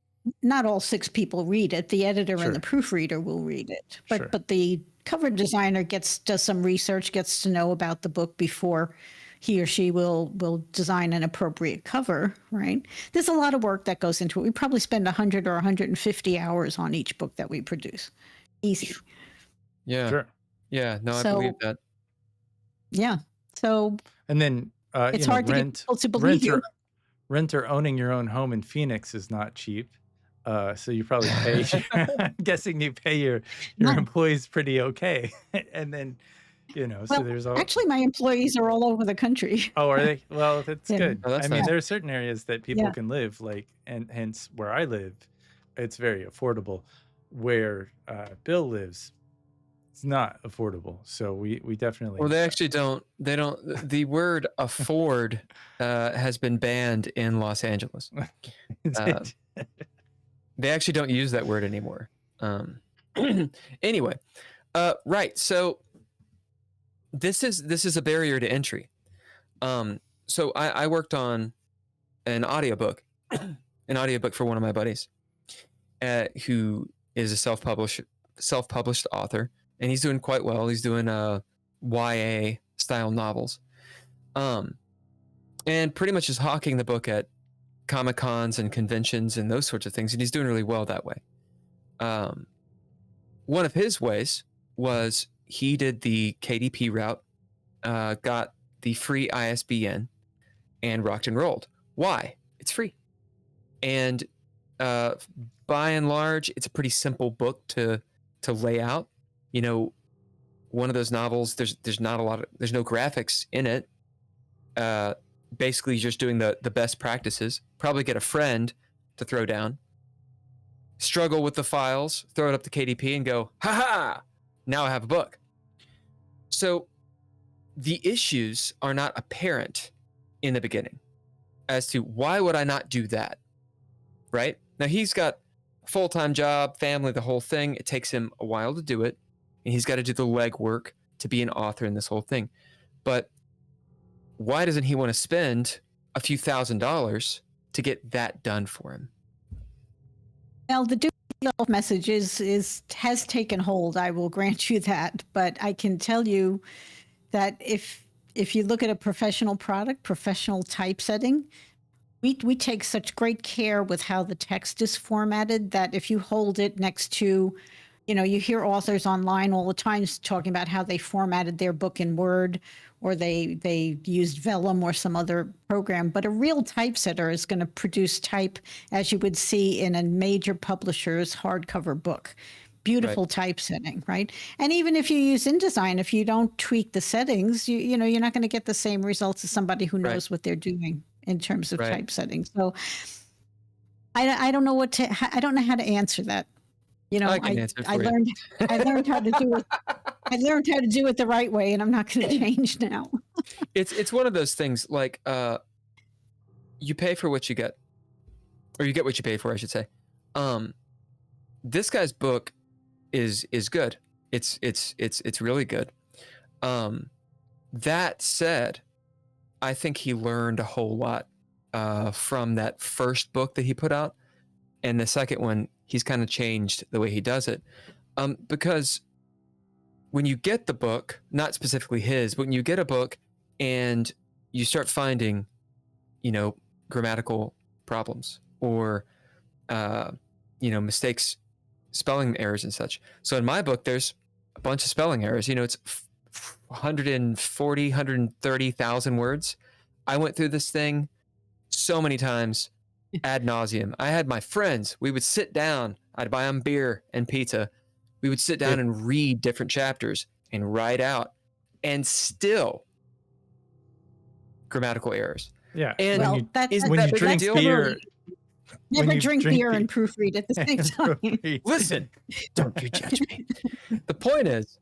Speaker 3: not all 6 people read it. The editor and the
Speaker 1: sure,
Speaker 3: proofreader will read it,
Speaker 1: sure.
Speaker 3: but the cover designer does some research, gets to know about the book before he or she will design an appropriate cover, right? There's a lot of work that goes into it. We probably spend 100 or 150 hours on each book that we produce. Easy.
Speaker 2: Yeah.
Speaker 1: Sure.
Speaker 2: Yeah. No, I believe
Speaker 3: So,
Speaker 2: that.
Speaker 3: yeah. So
Speaker 1: And then
Speaker 3: it's hard to get people to believe you.
Speaker 1: rent or owning your own home in Phoenix is not cheap. So you probably pay. I'm guessing you pay your
Speaker 3: No.
Speaker 1: employees pretty okay, and then so
Speaker 3: Well,
Speaker 1: there's all.
Speaker 3: actually, my employees are all over the country.
Speaker 1: Oh, are they? Well, that's
Speaker 3: Yeah.
Speaker 1: good.
Speaker 2: Oh, that's
Speaker 1: I mean,
Speaker 2: nice.
Speaker 1: there are certain areas that people
Speaker 3: Yeah.
Speaker 1: can live, like, and hence where I live, it's very affordable. Where Bill lives, it's not affordable. So we definitely.
Speaker 2: Well, they actually don't. They don't. The word afford has been banned in Los Angeles. They actually don't use that word anymore. Anyway, right. So this is a barrier to entry. So I worked on an audiobook for one of my buddies, who is a self-published author, and he's doing quite well. He's doing YA style novels, and pretty much is hawking the book at Comic-Cons and conventions and those sorts of things, and he's doing really well that way. One of his ways was he did the KDP route, got the free ISBN, and rocked and rolled. Why? It's free. And by and large, it's a pretty simple book to lay out. One of those novels, there's not a lot of, there's no graphics in it. Basically just doing the best practices. Probably get a friend to throw down. Struggle with the files, throw it up to KDP and go, ha! Now I have a book. So the issues are not apparent in the beginning as to why would I not do that, right? Now he's got a full-time job, family, the whole thing. It takes him a while to do it, and he's got to do the legwork to be an author in this whole thing. But why doesn't he want to spend a few $1,000s to get that done for him?
Speaker 3: Well, the do-it-yourself message has taken hold. I will grant you that, but I can tell you that if you look at a professional product, professional typesetting, we take such great care with how the text is formatted that if you hold it next to, you hear authors online all the time talking about how they formatted their book in Word, or they used Vellum or some other program. But a real typesetter is going to produce type as you would see in a major publisher's hardcover book. Beautiful typesetting, right? And even if you use InDesign, if you don't tweak the settings, you're not going to get the same results as somebody who knows what they're doing in terms of typesetting. So I don't know I don't know how to answer that.
Speaker 2: I can answer for
Speaker 3: I learned how to do it. I learned how to do it the right way, and I'm not going to change now.
Speaker 2: It's one of those things like you pay for what you get, or you get what you pay for, I should say. This guy's book is good. It's really good. That said, I think he learned a whole lot from that first book that he put out, and the second one, he's kind of changed the way he does it. Because when you get the book, not specifically his, but when you get a book and you start finding, grammatical problems or, mistakes, spelling errors and such. So in my book, there's a bunch of spelling errors. It's 140, 130,000 words. I went through this thing so many times ad nauseum. I had my friends, we would sit down, I'd buy them beer and pizza. We would sit down and read different chapters and write out, and still grammatical errors.
Speaker 1: Yeah.
Speaker 2: And
Speaker 1: when you drink beer,
Speaker 3: never drink beer and proofread at the same time.
Speaker 2: Listen, don't you judge me. The point is,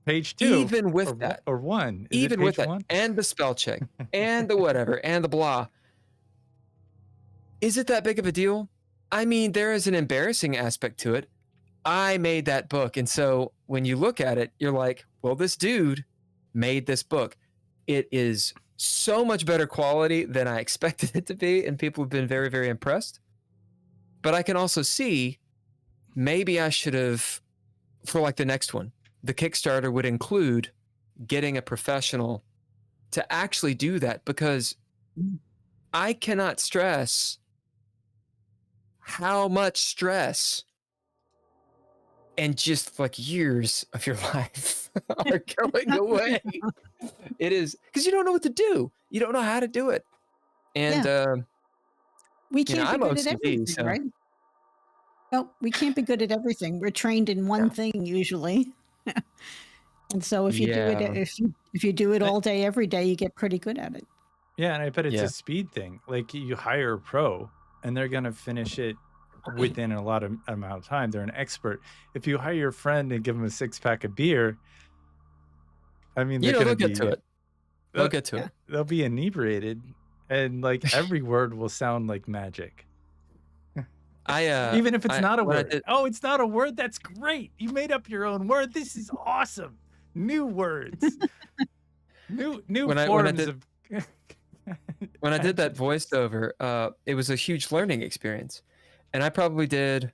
Speaker 1: Page 2
Speaker 2: even with
Speaker 1: or,
Speaker 2: that,
Speaker 1: or 1. Is
Speaker 2: even
Speaker 1: it
Speaker 2: with
Speaker 1: page
Speaker 2: that,
Speaker 1: 1?
Speaker 2: and the spell check, and the whatever, and the blah, is it that big of a deal? I mean, there is an embarrassing aspect to it. I made that book, and so when you look at it, you're like, well, this dude made this book. It is so much better quality than I expected it to be, and people have been very, very impressed. But I can also see maybe I should have, for like the next one, the Kickstarter would include getting a professional to actually do that, because I cannot stress how much stress and just like years of your life are going away. It is because you don't know what to do. You don't know how to do it. And
Speaker 3: we can't
Speaker 2: I'm
Speaker 3: be good
Speaker 2: OCD,
Speaker 3: at everything,
Speaker 2: so
Speaker 3: right? No, we can't be good at everything. We're trained in one thing usually. And so if you do it, if you do it all day, every day, you get pretty good at it.
Speaker 1: Yeah, and I bet it's a speed thing. Like you hire a pro, and they're gonna finish it within a lot of amount of time. They're an expert. If you hire your friend and give them a 6-pack of beer, I mean, they're
Speaker 2: they'll get to it. They'll get to it.
Speaker 1: They'll be inebriated, and like every word will sound like magic. Even if it's not a word. Oh, it's not a word? That's great. You made up your own word. This is awesome. New words. new forms of
Speaker 2: when I did that voiceover, it was a huge learning experience. And I probably did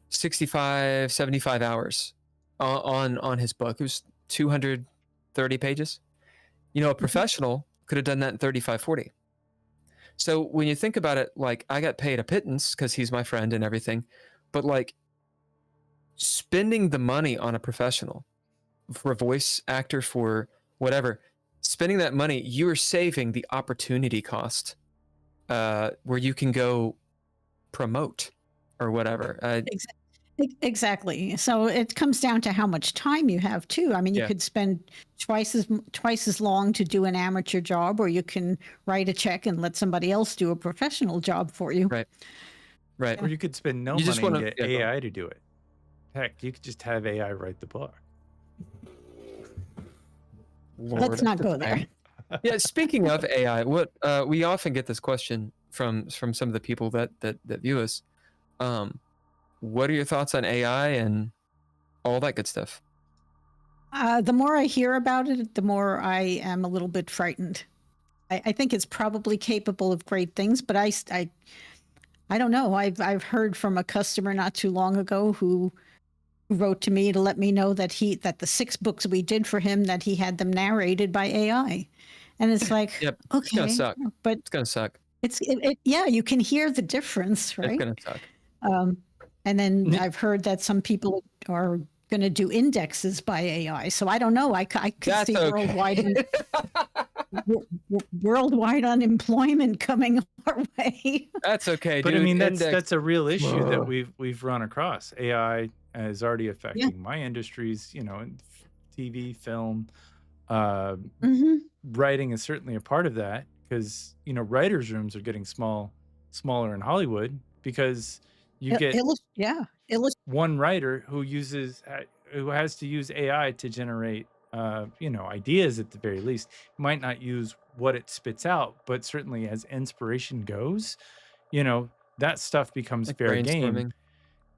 Speaker 2: 65, 75 hours on his book. It was 230 pages. A professional could have done that in 35, 40. So when you think about it, like I got paid a pittance because he's my friend and everything, but like spending the money on a professional for a voice actor, for whatever, spending that money, you are saving the opportunity cost where you can go promote or whatever.
Speaker 3: Exactly. So it comes down to how much time you have too. I mean, you could spend twice as long to do an amateur job, or you can write a check and let somebody else do a professional job for you.
Speaker 2: Right.
Speaker 1: Or you could spend no money and get AI to do it. Heck, you could just have AI write the book.
Speaker 3: Let's not go there.
Speaker 2: Yeah. Speaking of AI, what we often get this question from some of the people that view us. What are your thoughts on AI and all that good stuff?
Speaker 3: The more I hear about it, the more I am a little bit frightened. I think it's probably capable of great things, but I don't know. I've heard from a customer not too long ago who wrote to me to let me know that the 6 books we did for him, that he had them narrated by AI, and it's like, okay,
Speaker 2: it's gonna suck.
Speaker 3: But
Speaker 2: it's gonna suck.
Speaker 3: You can hear the difference, right?
Speaker 2: It's gonna suck.
Speaker 3: And then I've heard that some people are going to do indexes by AI. So I don't know. I could see worldwide unemployment coming our way.
Speaker 2: That's okay,
Speaker 1: but
Speaker 2: dude.
Speaker 1: I mean, that's a real issue that we've run across. AI is already affecting my industries. In TV, film, writing is certainly a part of that, because writers' rooms are getting smaller in Hollywood, because you get one writer who has to use AI to generate ideas at the very least. Might not use what it spits out, but certainly as inspiration goes, that stuff becomes
Speaker 2: like
Speaker 1: fair game.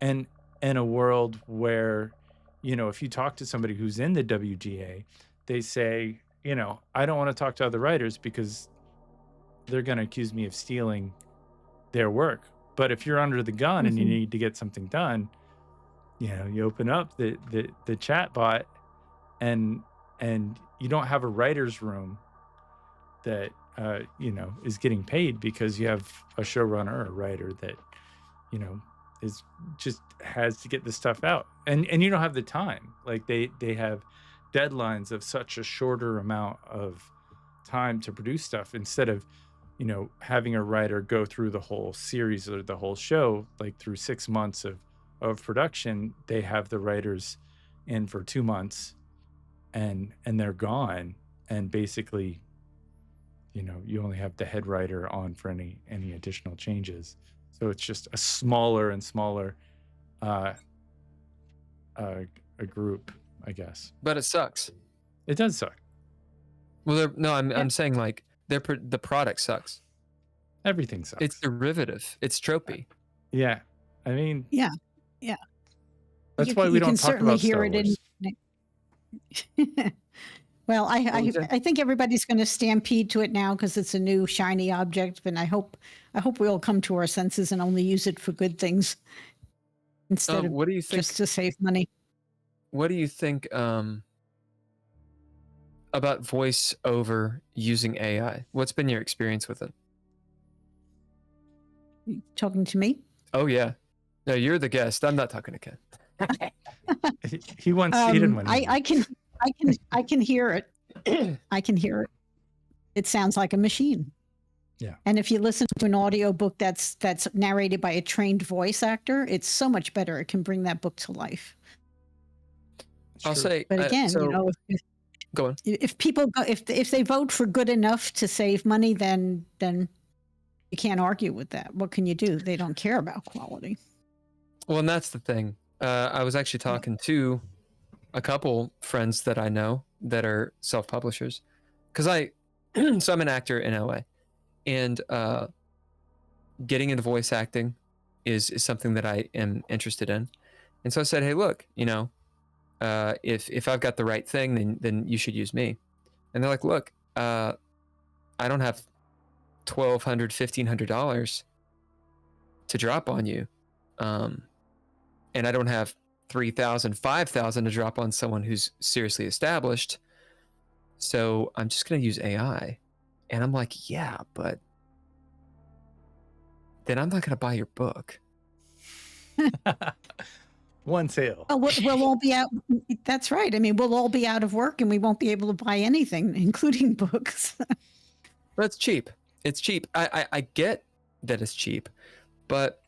Speaker 1: And in a world where, if you talk to somebody who's in the WGA, they say, I don't want to talk to other writers because they're going to accuse me of stealing their work. But if you're under the gun and you need to get something done, you open up the chat bot, and you don't have a writer's room that is getting paid, because you have a showrunner or a writer that is just has to get this stuff out, and you don't have the time. Like they have deadlines of such a shorter amount of time to produce stuff, instead of having a writer go through the whole series or the whole show, like through 6 months of production. They have the writers in for 2 months, and they're gone, and basically you only have the head writer on for any additional changes. So it's just a smaller and smaller a group. I guess.
Speaker 2: But it sucks.
Speaker 1: It does suck.
Speaker 2: Well, I'm saying like the product sucks.
Speaker 1: Everything sucks.
Speaker 2: It's derivative. It's tropey.
Speaker 1: Yeah. I mean,
Speaker 3: yeah.
Speaker 1: That's why we don't talk about Star Wars.
Speaker 3: Well, I think everybody's going to stampede to it now because it's a new shiny object, and I hope we all come to our senses and only use it for good things instead of
Speaker 2: what do you think,
Speaker 3: just to save money.
Speaker 2: What do you think about voice over using AI? What's been your experience with it?
Speaker 3: You talking to me?
Speaker 2: Oh yeah. No, you're the guest. I'm not talking to Ken.
Speaker 1: He wants Eden when
Speaker 3: I can hear it. I can hear it. It sounds like a machine.
Speaker 1: Yeah.
Speaker 3: And if you listen to an audiobook that's narrated by a trained voice actor, it's so much better. It can bring that book to life.
Speaker 2: I'll say,
Speaker 3: but again,
Speaker 2: go on.
Speaker 3: If people go, if they vote for good enough to save money, then you can't argue with that. What can you do? They don't care about quality.
Speaker 2: Well, and that's the thing. I was actually talking to a couple friends that I know that are self-publishers, because so I'm an actor in LA, and getting into voice acting is something that I am interested in. And so I said, hey, look, if I've got the right thing, then you should use me. And they're like, look, I don't have $1,200, $1,500 to drop on you. And I don't have $3,000, $5,000 to drop on someone who's seriously established. So I'm just going to use AI. And I'm like, yeah, but then I'm not going to buy your book.
Speaker 1: One sale.
Speaker 3: Oh, we'll all be out. That's right. I mean, we'll all be out of work and we won't be able to buy anything, including books.
Speaker 2: That's cheap. It's cheap. I get that it's cheap, but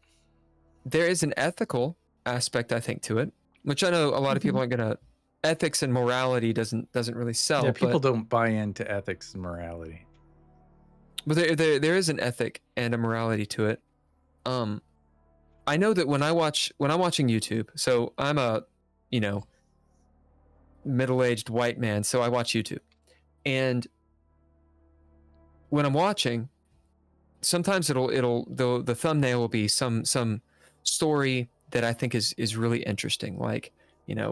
Speaker 2: there is an ethical aspect, I think, to it, which I know a lot of people aren't going to. Ethics and morality doesn't really sell.
Speaker 1: Yeah, people don't buy into ethics and morality.
Speaker 2: But there is an ethic and a morality to it. I know that when I'm watching YouTube, so I'm a middle-aged white man, so I watch YouTube, and when I'm watching, sometimes the thumbnail will be some story that I think is really interesting, like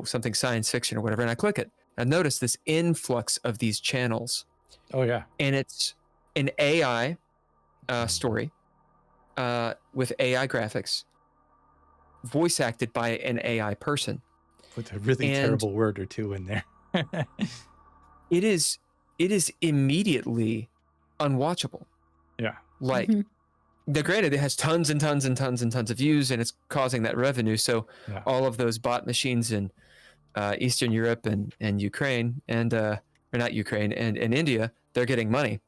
Speaker 2: something science fiction or whatever, and I click it. I notice this influx of these channels.
Speaker 1: Oh yeah,
Speaker 2: and it's an AI story with AI graphics, voice acted by an AI person,
Speaker 1: with a really terrible word or two in there.
Speaker 2: It is immediately unwatchable.
Speaker 1: Yeah,
Speaker 2: like. Granted, it has tons and tons and tons and tons of views, and it's causing that revenue. So all of those bot machines in Eastern Europe and Ukraine and or not Ukraine and India, they're getting money.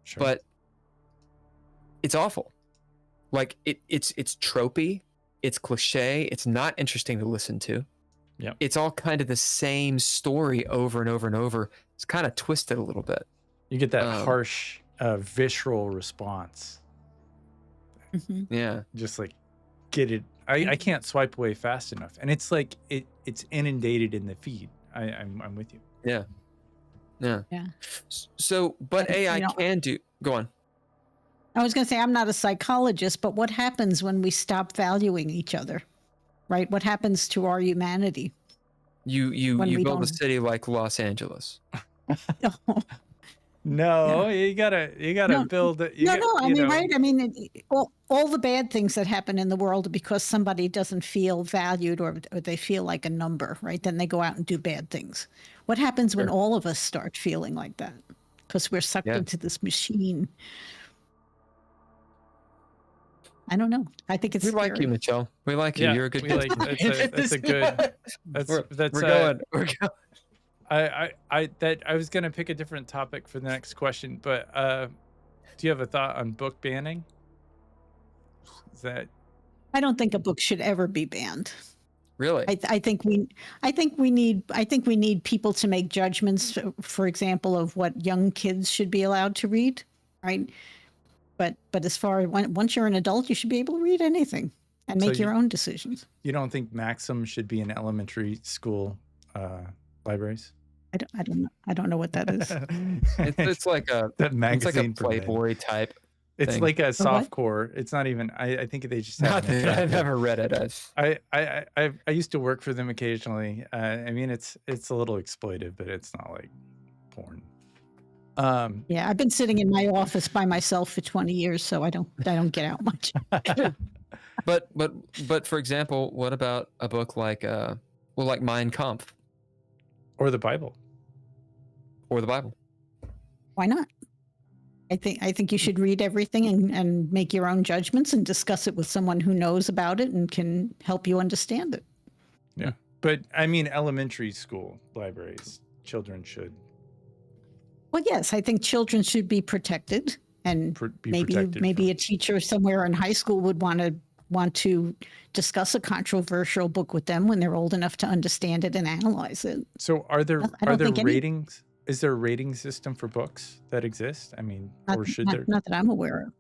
Speaker 1: Sure.
Speaker 2: But it's awful. Like it's tropey, it's cliche, it's not interesting to listen to.
Speaker 1: Yeah,
Speaker 2: it's all kind of the same story over and over and over. It's kind of twisted a little bit.
Speaker 1: You get that harsh, visceral response.
Speaker 2: Yeah,
Speaker 1: just like get it. I can't swipe away fast enough, and it's like it's inundated in the feed. I'm with you.
Speaker 2: Yeah. So, but AI can do. Go on.
Speaker 3: I was going to say, I'm not a psychologist, but what happens when we stop valuing each other, right? What happens to our humanity?
Speaker 2: You build a city like Los Angeles.
Speaker 1: No, you gotta build it.
Speaker 3: Right? I mean, all the bad things that happen in the world are because somebody doesn't feel valued or they feel like a number, right? Then they go out and do bad things. What happens when all of us start feeling like that? Because we're sucked into this machine. I don't know. I think it's.
Speaker 2: We like you, Michele. We like you. You're a good.
Speaker 1: That's a good. We're going. I was gonna pick a different topic for the next question, but do you have a thought on book banning? Is that?
Speaker 3: I don't think a book should ever be banned.
Speaker 2: Really?
Speaker 3: I think we need people to make judgments, for example, of what young kids should be allowed to read, right? But as far as once you're an adult, you should be able to read anything and make your own decisions.
Speaker 1: You don't think Maxim should be an elementary school libraries?
Speaker 3: I don't know what that is.
Speaker 2: It's like a
Speaker 1: that magazine
Speaker 2: it's like a Playboy type.
Speaker 1: It's
Speaker 2: thing.
Speaker 1: like a softcore. It's not even. I think they just have.
Speaker 2: Not that I've never read it.
Speaker 1: I used to work for them occasionally. I mean, it's a little exploitive, but it's not like porn.
Speaker 3: Yeah, I've been sitting in my office by myself for 20 years, so I don't get out much.
Speaker 2: But for example, what about a book like like Mein Kampf
Speaker 1: or the Bible?
Speaker 2: Or the Bible?
Speaker 3: Why not? I think you should read everything and make your own judgments and discuss it with someone who knows about it and can help you understand it.
Speaker 1: Yeah. But I mean, elementary school libraries, children should.
Speaker 3: Well, yes, I think children should be protected, and maybe a teacher somewhere in high school would want to discuss a controversial book with them when they're old enough to understand it and analyze it.
Speaker 1: So are there ratings? Is there a rating system for books that exist? I mean, or should there?
Speaker 3: Not that I'm aware of.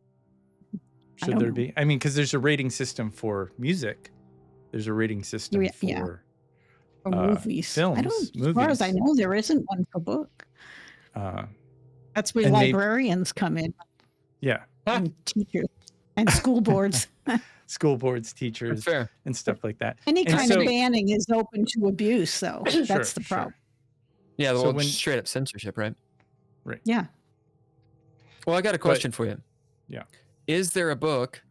Speaker 1: Should there be? I mean, because there's a rating system for music. There's a rating system for
Speaker 3: movies.
Speaker 1: Films.
Speaker 3: As far as I know, there isn't one for book. That's where librarians come in.
Speaker 1: Yeah.
Speaker 3: And teachers and school boards.
Speaker 1: School boards, teachers, and stuff like that.
Speaker 3: Any kind of banning is open to abuse, though. That's the problem.
Speaker 2: Yeah, straight up censorship, right?
Speaker 1: Right.
Speaker 3: Yeah.
Speaker 2: Well, I got a question for you.
Speaker 1: Yeah.
Speaker 2: Is there a book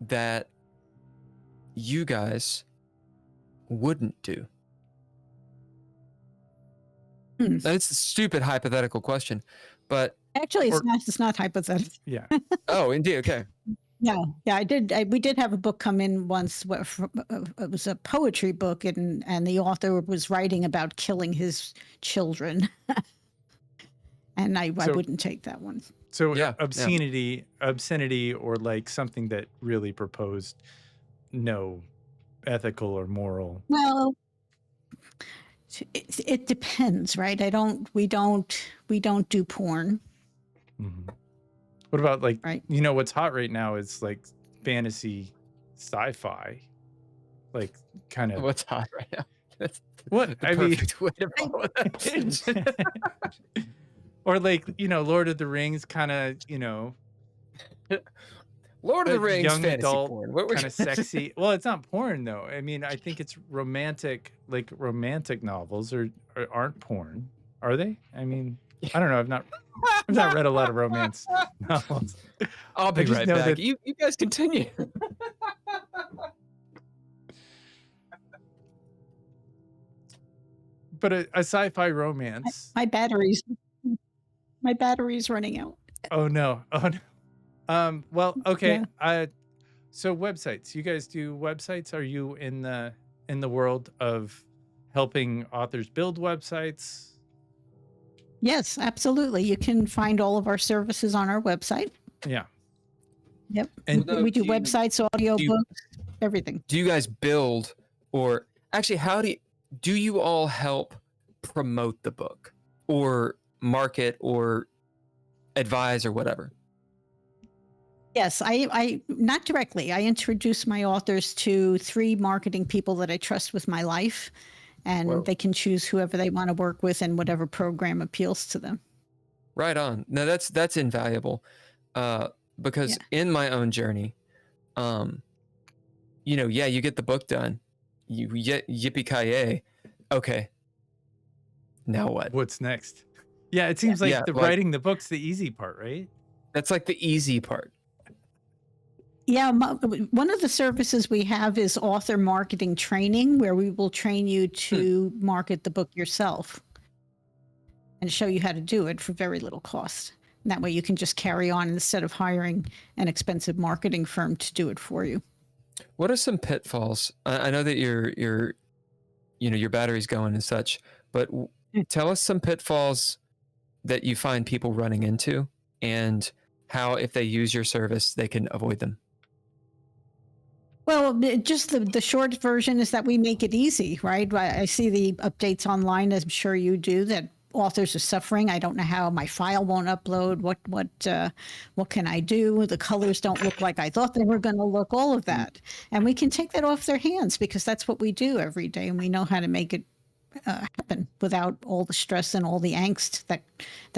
Speaker 2: that you guys wouldn't do? It's a stupid hypothetical question, but
Speaker 3: actually, it's not hypothetical.
Speaker 1: Yeah.
Speaker 2: Oh, indeed. Okay.
Speaker 3: Yeah. We did have a book come in once. It was a poetry book, and the author was writing about killing his children, and I wouldn't take that one.
Speaker 1: So obscenity, or like something that really proposed no ethical or moral.
Speaker 3: Well, it depends, right? We don't do porn.
Speaker 1: Mm-hmm. What about what's hot right now is like fantasy sci-fi, like kind of
Speaker 2: what's hot right now. That's
Speaker 1: what I mean.
Speaker 2: Way to follow that.
Speaker 1: Or like, Lord of the Rings kind of,
Speaker 2: Lord of the Rings
Speaker 1: young
Speaker 2: fantasy
Speaker 1: adult
Speaker 2: porn.
Speaker 1: Kind of sexy. Well, it's not porn though. I mean, I think it's romantic, like romantic novels aren't porn, are they? I mean, I don't know. I've not read a lot of romance novels.
Speaker 2: I'll be right back. You guys continue.
Speaker 1: But a sci-fi romance.
Speaker 3: My battery's running out.
Speaker 1: Oh no. Well, okay. Yeah. So websites. You guys do websites? Are you in the world of helping authors build websites?
Speaker 3: Yes, absolutely. You can find all of our services on our website.
Speaker 1: Yeah.
Speaker 3: Yep. And we do websites, audio books, everything.
Speaker 2: Do you guys build, or actually, do you all help promote the book or market or advise or whatever?
Speaker 3: Yes, I not directly. I introduce my authors to 3 marketing people that I trust with my life, and they can choose whoever they want to work with and whatever program appeals to them.
Speaker 2: Right on. No, that's invaluable, because in my own journey, you get the book done, you get yippee-ki-yay. Okay. Now what?
Speaker 1: What's next? Yeah, it seems like writing the book's the easy part, right?
Speaker 2: That's like the easy part.
Speaker 3: Yeah, one of the services we have is author marketing training, where we will train you to market the book yourself and show you how to do it for very little cost. And that way you can just carry on instead of hiring an expensive marketing firm to do it for you.
Speaker 2: What are some pitfalls? I know that your battery's going and such, but tell us some pitfalls that you find people running into and how, if they use your service, they can avoid them.
Speaker 3: Well, just the short version is that we make it easy, right? I see the updates online, as I'm sure you do, that authors are suffering. I don't know how my file won't upload. What can I do? The colors don't look like I thought they were going to look, all of that. And we can take that off their hands because that's what we do every day. And we know how to make it happen without all the stress and all the angst that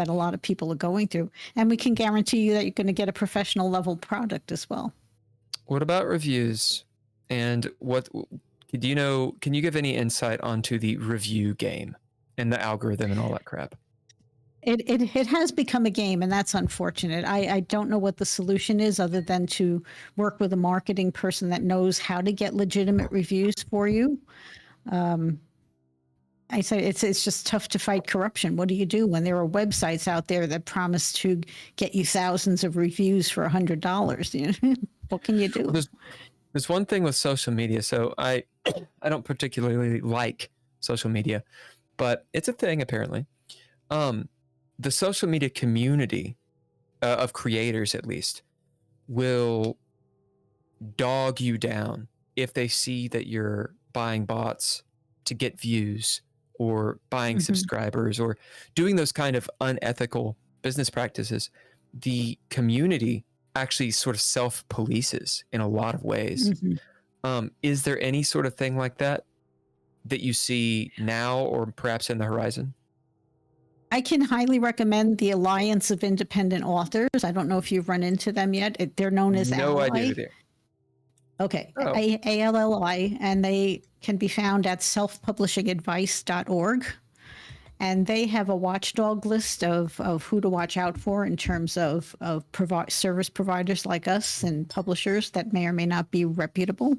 Speaker 3: a lot of people are going through. And we can guarantee you that you're going to get a professional level product as well.
Speaker 2: What about reviews? And what do you know? Can you give any insight onto the review game and the algorithm and all that crap?
Speaker 3: It has become a game, and that's unfortunate. I don't know what the solution is other than to work with a marketing person that knows how to get legitimate reviews for you. I say it's just tough to fight corruption. What do you do when there are websites out there that promise to get you thousands of reviews for $100? You know? What can you do?
Speaker 2: Well, there's one thing with social media. So I don't particularly like social media, but it's a thing apparently. The social media community of creators, at least, will dog you down if they see that you're buying bots to get views or buying subscribers or doing those kind of unethical business practices. The community actually sort of self-polices in a lot of ways. Is there any sort of thing like that you see now or perhaps in the horizon?
Speaker 3: I can highly recommend the Alliance of Independent Authors. I don't know if you've run into them yet. They're known as
Speaker 2: No
Speaker 3: ALLI.
Speaker 2: idea who they are.
Speaker 3: Okay,
Speaker 2: Oh.
Speaker 3: ALLI, and they can be found at selfpublishingadvice.org. And they have a watchdog list of who to watch out for in terms of service providers like us and publishers that may or may not be reputable.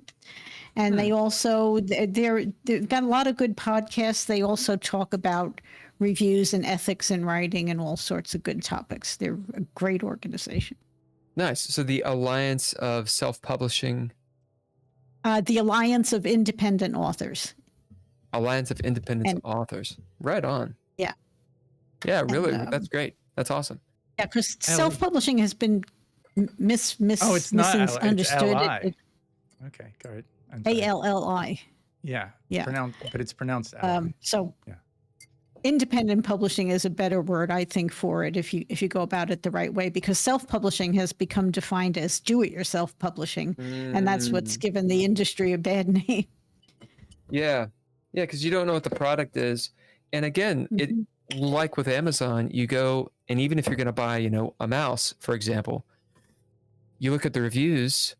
Speaker 3: And they also, they've got a lot of good podcasts. They also talk about reviews and ethics in writing and all sorts of good topics. They're a great organization.
Speaker 2: Nice. So the Alliance of Self-Publishing.
Speaker 3: The Alliance of Independent Authors.
Speaker 2: Alliance of Independent Authors. Right on.
Speaker 3: Yeah.
Speaker 2: Yeah, really. That's great. That's awesome.
Speaker 3: Yeah, because self-publishing has been misunderstood.
Speaker 1: It's LI. Okay, got it.
Speaker 3: ALLI.
Speaker 1: Yeah.
Speaker 3: Yeah.
Speaker 1: But it's pronounced LI.
Speaker 3: So
Speaker 1: yeah.
Speaker 3: Independent publishing is a better word, I think, for it if you go about it the right way, because self-publishing has become defined as do-it-yourself publishing, and that's what's given the industry a bad name.
Speaker 2: Yeah, because you don't know what the product is, and again, it like with Amazon, you go and even if you're going to buy, a mouse, for example, you look at the reviews,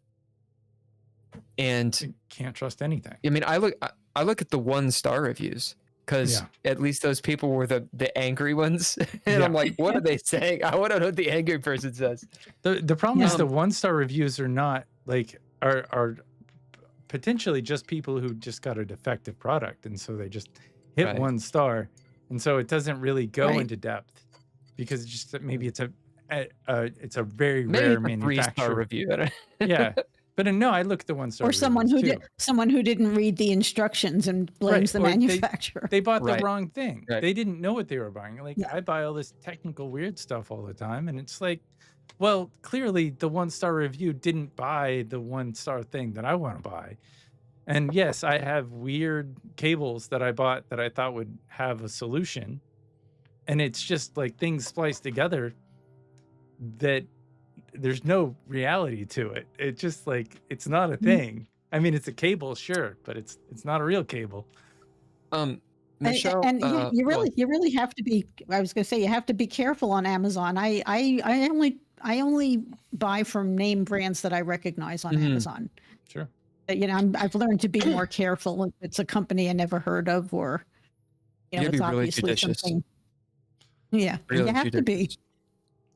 Speaker 2: and
Speaker 1: you can't trust anything.
Speaker 2: I mean, I look at the 1-star reviews. Because at least those people were the angry ones. And I'm like, what are they saying? I want to know what the angry person says.
Speaker 1: The problem is the 1-star reviews are not are potentially just people who just got a defective product. And so they just hit 1 star. And so it doesn't really go into depth because it's just maybe it's a very rare manufacturer
Speaker 2: 3-star review.
Speaker 1: Yeah. But no, I look at the 1-star.
Speaker 3: Or someone who didn't read the instructions and blames the manufacturer.
Speaker 1: They bought the wrong thing.
Speaker 2: Right.
Speaker 1: They didn't know what they were buying. Like I buy all this technical weird stuff all the time, and it's like, well, clearly the 1-star review didn't buy the 1-star thing that I want to buy. And yes, I have weird cables that I bought that I thought would have a solution, and it's just like things spliced together that there's no reality to it. It's just like it's not a thing. I mean, it's a cable, sure, but it's not a real cable.
Speaker 2: Michelle,
Speaker 3: you really have to be. I was going to say you have to be careful on Amazon. I only buy from name brands that I recognize on Amazon.
Speaker 1: Sure.
Speaker 3: I've learned to be more careful if it's a company I never heard of, or it's obviously something. Yeah, you have to be.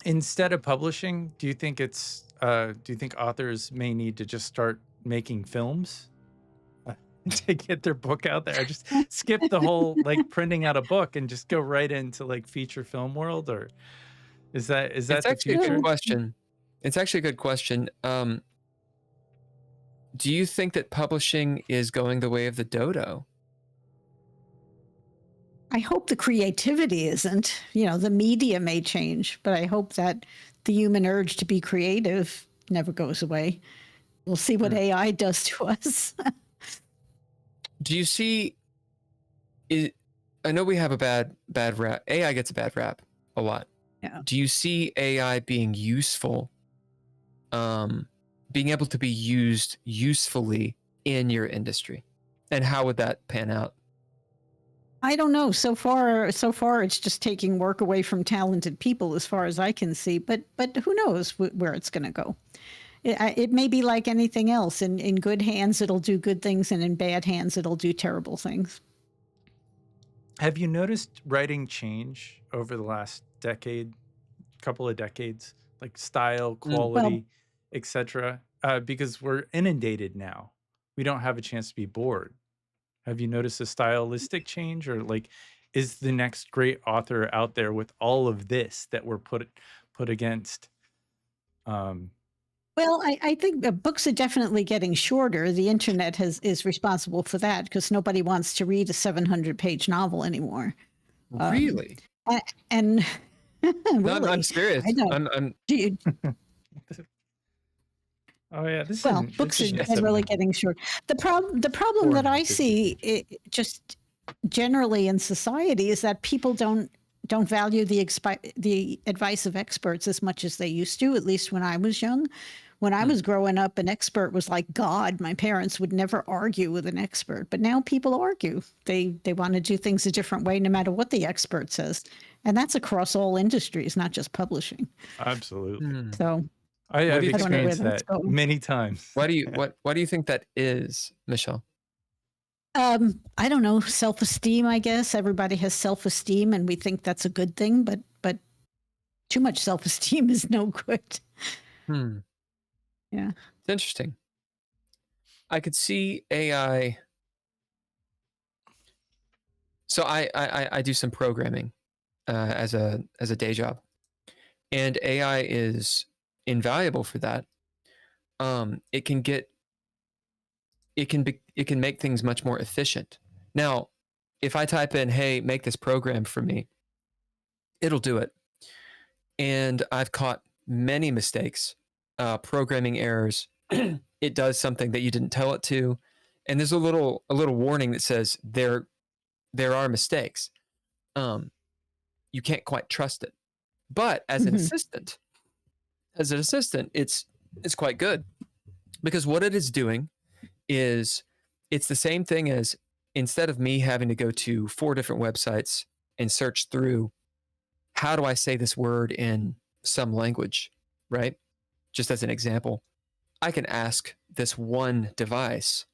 Speaker 1: Instead of publishing, do you think authors may need to just start making films to get their book out there? Just skip the whole printing out a book and just go right into feature film world, or is that the future?
Speaker 2: A good question. It's actually a good question. Do you think that publishing is going the way of the dodo?
Speaker 3: I hope the creativity isn't. The media may change, but I hope that the human urge to be creative never goes away. We'll see what AI does to us.
Speaker 2: Do you see? I know we have a bad rap. AI gets a bad rap a lot.
Speaker 3: Yeah.
Speaker 2: Do you see AI being useful? Being able to be used usefully in your industry, and how would that pan out?
Speaker 3: I don't know. So far, it's just taking work away from talented people, as far as I can see. But who knows where it's going to go? It may be like anything else. In good hands, it'll do good things, and in bad hands, it'll do terrible things.
Speaker 1: Have you noticed writing change over the last couple of decades, like style, quality, etc.? Because we're inundated now. We don't have a chance to be bored. Have you noticed a stylistic change, or like, is the next great author out there with all of this that we're put against?
Speaker 3: Well, I think books are definitely getting shorter. The internet is responsible for that, because nobody wants to read a 700-page novel anymore.
Speaker 2: Really?
Speaker 3: And
Speaker 2: No,
Speaker 3: really,
Speaker 2: I'm serious.
Speaker 3: I know.
Speaker 2: I'm
Speaker 1: Oh yeah, this
Speaker 3: Well,
Speaker 1: isn't.
Speaker 3: books
Speaker 1: This
Speaker 3: are
Speaker 1: isn't
Speaker 3: really
Speaker 1: 700.
Speaker 3: getting short. The problem that I
Speaker 1: 450.
Speaker 3: see, just generally in society, is that people don't value the advice of experts as much as they used to. At least when I was young. When I was growing up, an expert was like God. My parents would never argue with an expert, but now people argue. They want to do things a different way, no matter what the expert says, and that's across all industries, not just publishing.
Speaker 1: Absolutely.
Speaker 3: So
Speaker 1: I've
Speaker 2: do you think-
Speaker 3: I don't know where
Speaker 1: experienced
Speaker 3: that's
Speaker 1: that
Speaker 3: going.
Speaker 1: many times.
Speaker 2: why do you think that is, Michelle?
Speaker 3: I don't know, self-esteem, I guess. Everybody has self-esteem, and we think that's a good thing, but too much self-esteem is no good. Yeah.
Speaker 2: It's interesting. I could see AI. So I do some programming as a day job, and AI is invaluable for that. It can make things much more efficient. Now, if I type in, "Hey, make this program for me," it'll do it. And I've caught many mistakes, programming errors. It does something that you didn't tell it to, and there's a little warning that says there are mistakes. You can't quite trust it. But as an assistant, it's quite good, because what it is doing is it's the same thing as, instead of me having to go to 4 different websites and search through, how do I say this word in some language, right? Just as an example, I can ask this one device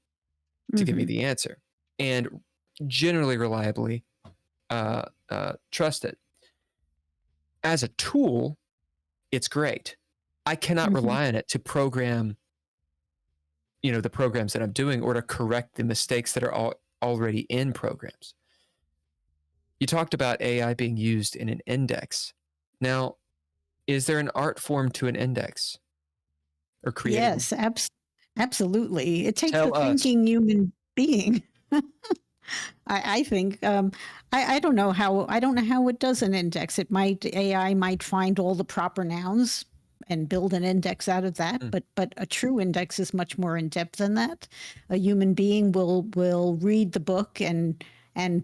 Speaker 2: to give me the answer, and generally reliably trust it. As a tool, it's great. I cannot rely on it to program, the programs that I'm doing, or to correct the mistakes that are already in programs. You talked about AI being used in an index. Now, is there an art form to an index, or creating?
Speaker 3: Yes, absolutely. It takes
Speaker 2: Tell
Speaker 3: a
Speaker 2: us.
Speaker 3: thinking human being. I think I don't know how it does an index. AI might find all the proper nouns and build an index out of that, but a true index is much more in depth than that. A human being will read the book and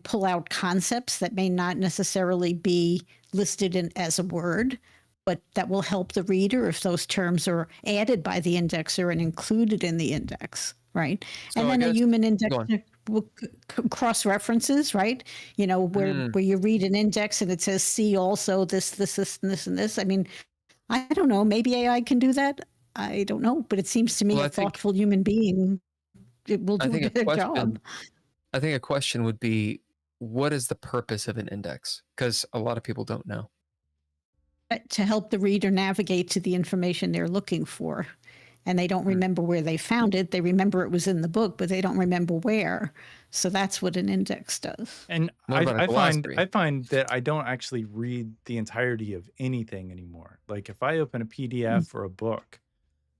Speaker 3: pull out concepts that may not necessarily be listed as a word, but that will help the reader if those terms are added by the indexer and included in the index, right?
Speaker 2: So
Speaker 3: and
Speaker 2: I
Speaker 3: then a
Speaker 2: guess-
Speaker 3: human
Speaker 2: go
Speaker 3: indexer will cross references, right? Where you read an index and it says, see also this, and this, and this. I mean, I don't know. Maybe AI can do that. I don't know, but it seems to me
Speaker 2: Well,
Speaker 3: a thoughtful human being will do a better job.
Speaker 2: I think a question would be, what is the purpose of an index? Because a lot of people don't know.
Speaker 3: To help the reader navigate to the information they're looking for. And they don't remember where they found it. They remember it was in the book, but they don't remember where. So that's what an index does.
Speaker 1: And
Speaker 2: What about a
Speaker 1: I find
Speaker 2: glossary?
Speaker 1: that I don't actually read the entirety of anything anymore. Like if I open a PDF or a book,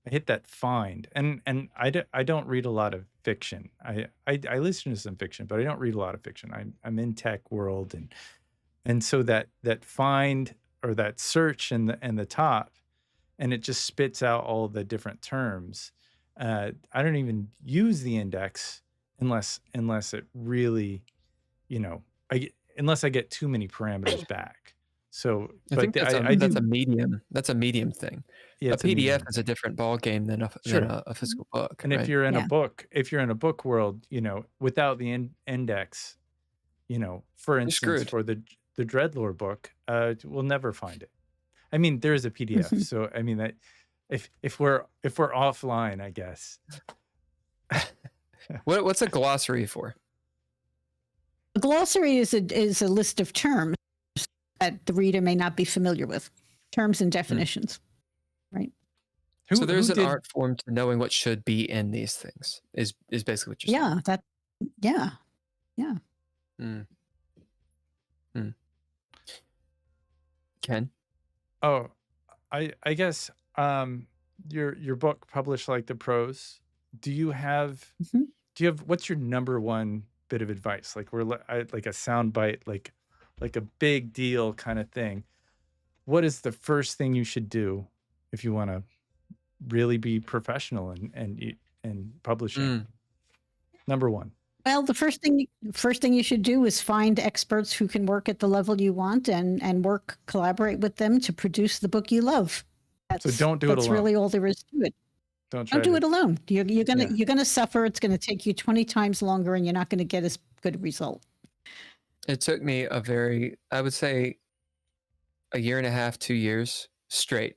Speaker 1: I hit that find, and I don't read a lot of fiction. I listen to some fiction, but I don't read a lot of fiction. I'm in tech world, and so that find, or that search in the top, and it just spits out all the different terms. I don't even use the index unless it really, unless I get too many parameters back. So,
Speaker 2: I
Speaker 1: but
Speaker 2: think that's a medium. That's a medium thing.
Speaker 1: Yeah,
Speaker 2: a
Speaker 1: it's a
Speaker 2: PDF
Speaker 1: medium
Speaker 2: is a different ball game than a physical book.
Speaker 1: And
Speaker 2: right?
Speaker 1: if you're in a book world, without the index, for
Speaker 2: You're
Speaker 1: instance,
Speaker 2: screwed.
Speaker 1: for the Dreadlore book, we'll never find it. I mean, there is a PDF, so I mean that if we're offline, I guess.
Speaker 2: What's a glossary for?
Speaker 3: A glossary is a list of terms that the reader may not be familiar with, terms and definitions, right?
Speaker 2: So there's an art form to knowing what should be in these things. Is basically what you're saying.
Speaker 3: Yeah.
Speaker 2: Ken?
Speaker 1: Oh, I guess your book published like the prose. Do you have what's your number one bit of advice? Like like a sound bite, like a big deal kind of thing. What is the first thing you should do if you want to really be professional and publishing? Number one.
Speaker 3: Well, the first thing you should do is find experts who can work at the level you want and collaborate with them to produce the book you love.
Speaker 1: So don't do it alone.
Speaker 3: That's really all there is to it. Don't do it alone. You're gonna suffer. It's gonna take you 20 times longer, and you're not gonna get as good a result.
Speaker 2: It took me I would say, a year and a half, 2 years straight.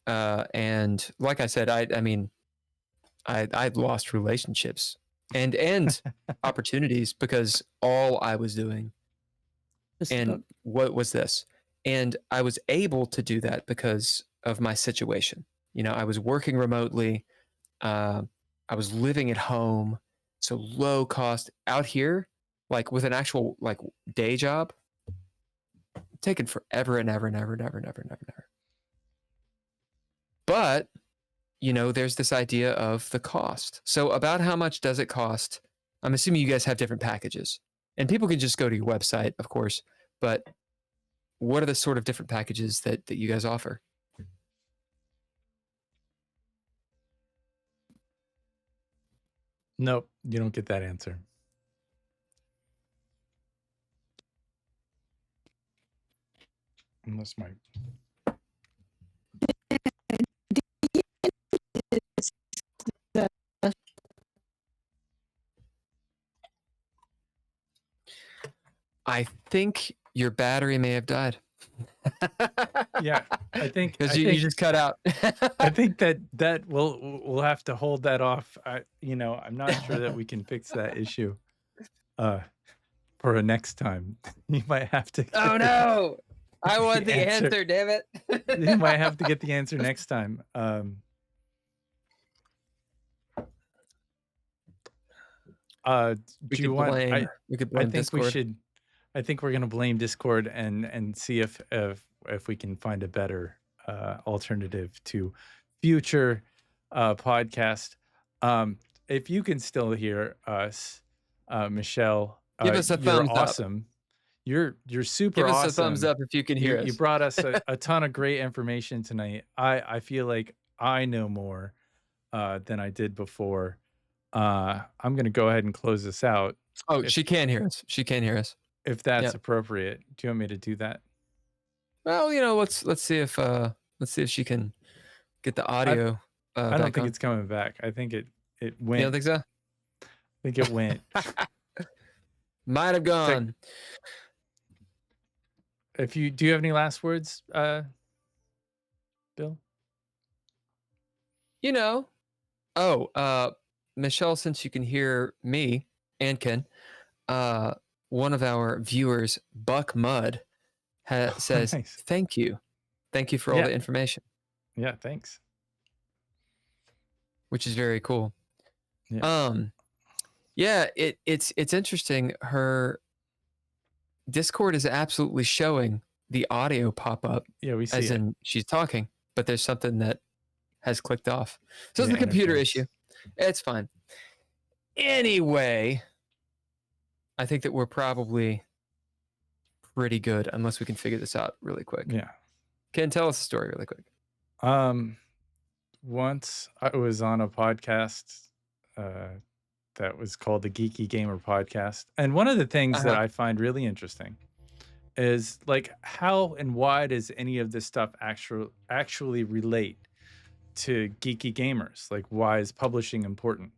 Speaker 2: And like I said, I'd lost relationships and opportunities because all I was doing what was this? And I was able to do that because of my situation. I was working remotely. I was living at home. So low cost out here, like with an actual like day job, taken forever and ever and ever and ever and ever and ever and ever. But, there's this idea of the cost. So about how much does it cost? I'm assuming you guys have different packages. And people can just go to your website, of course. But what are the sort of different packages that you guys offer?
Speaker 1: Nope, you don't get that answer. Unless my...
Speaker 2: I think your battery may have died.
Speaker 1: Yeah, I think
Speaker 2: because you just cut out.
Speaker 1: I think that we'll have to hold that off. I'm not sure that we can fix that issue for a next time. You might have to.
Speaker 2: Oh no! I want the answer, damn it.
Speaker 1: You might have to get the answer next time.
Speaker 2: We could blame Discord.
Speaker 1: I think we're gonna blame Discord and see if we can find a better alternative to future podcast. If you can still hear us, Michele,
Speaker 2: give us a thumbs
Speaker 1: awesome.
Speaker 2: up.
Speaker 1: You're super awesome.
Speaker 2: Give us a thumbs up if you can hear us.
Speaker 1: You brought us a ton of great information tonight. I feel like I know more than I did before. I'm gonna go ahead and close this out.
Speaker 2: Oh, she can hear us. She can hear us.
Speaker 1: If that's appropriate. Do you want me to do that?
Speaker 2: Well, let's see if she can get the audio.
Speaker 1: I don't think it's coming back. I think it went.
Speaker 2: You don't think so?
Speaker 1: I think it went.
Speaker 2: Might have gone.
Speaker 1: Do you have any last words, Bill?
Speaker 2: Michele, since you can hear me and Ken, one of our viewers, Buck Mudd, says,
Speaker 1: nice.
Speaker 2: Thank you for all the information.
Speaker 1: Yeah, thanks.
Speaker 2: Which is very cool.
Speaker 1: Yeah.
Speaker 2: It's interesting. Her Discord is absolutely showing the audio pop up.
Speaker 1: Yeah, we see
Speaker 2: as
Speaker 1: it.
Speaker 2: in she's talking, but there's something that has clicked off. So it's a computer issue. It's fine. Anyway, I think that we're probably pretty good unless we can figure this out really quick.
Speaker 1: Yeah.
Speaker 2: Ken, tell us a story really quick.
Speaker 1: Once I was on a podcast that was called the Geeky Gamer Podcast. And one of the things that I find really interesting is like how and why does any of this stuff actually relate to geeky gamers? Like why is publishing important?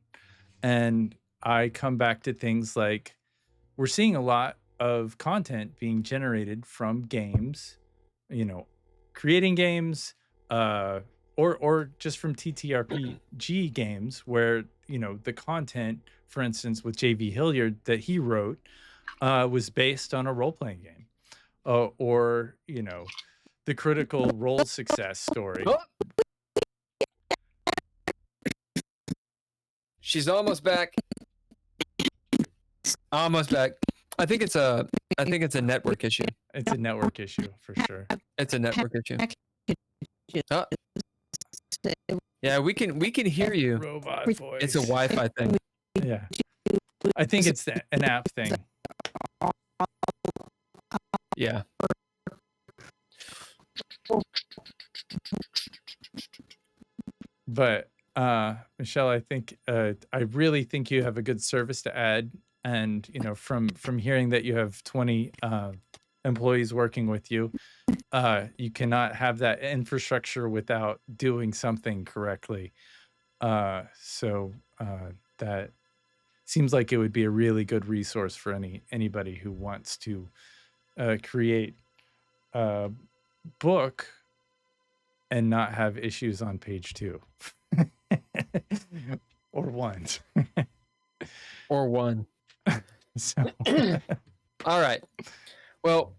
Speaker 1: And I come back to things like we're seeing a lot of content being generated from games, creating games, or just from TTRPG games where, the content, for instance, with JV Hilliard that he wrote, was based on a role-playing game, or, the Critical Role success story.
Speaker 2: Oh! She's almost back. Almost back. I think it's a network issue.
Speaker 1: It's a network issue for sure.
Speaker 2: It's a network issue. Oh. Yeah, we can hear you.
Speaker 1: Robot voice.
Speaker 2: It's a Wi-Fi thing.
Speaker 1: Yeah. I think it's an app thing.
Speaker 2: Yeah.
Speaker 1: But Michele, I think I really think you have a good service to add, and from hearing that you have 20 employees working with you, you cannot have that infrastructure without doing something correctly. So that seems like it would be a really good resource for anybody who wants to create a book and not have issues on page 2 or 1
Speaker 2: or 1.
Speaker 1: So
Speaker 2: all right, well,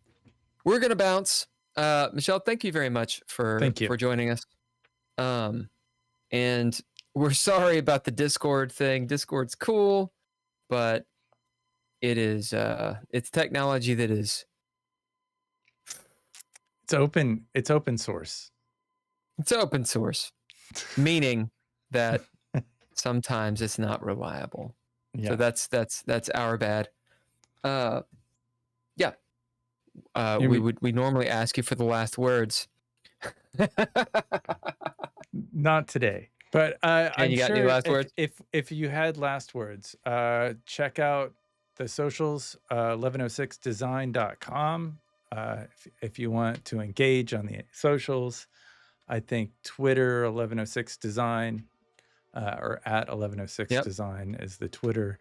Speaker 2: we're gonna bounce. Michele, thank you very much for joining us, and we're sorry about the Discord thing. Discord's cool, but it's technology that is
Speaker 1: it's open source.
Speaker 2: It's open source, meaning that sometimes it's not reliable. Yeah. So that's our bad. Yeah. We normally ask you for the last words.
Speaker 1: Not today. But I'm
Speaker 2: you got
Speaker 1: sure
Speaker 2: any last words?
Speaker 1: If you had last words, check out the socials, 1106design.com. If you want to engage on the socials, I think Twitter 1106design or at 1106design is the Twitter.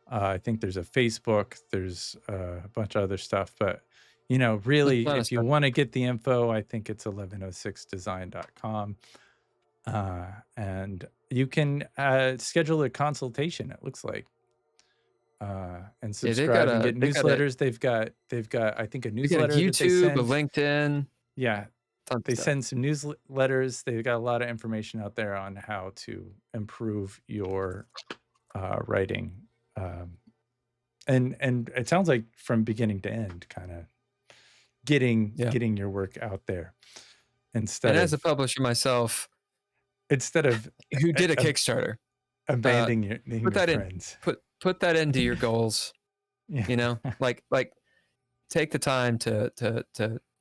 Speaker 1: I think there's a Facebook. There's a bunch of other stuff, but really, if you want to get the info, I think it's 1106design.com. And you can schedule a consultation, it looks like, and subscribe and get newsletters. They've got I think a newsletter,
Speaker 2: YouTube, a LinkedIn.
Speaker 1: Yeah, they send some newsletters. They've got a lot of information out there on how to improve your writing, and it sounds like from beginning to end, kind of getting your work out out there.
Speaker 2: As a publisher myself,
Speaker 1: instead of
Speaker 2: who did a Kickstarter,
Speaker 1: abandoning your friends.
Speaker 2: Put that into your goals. Yeah. Like take the time to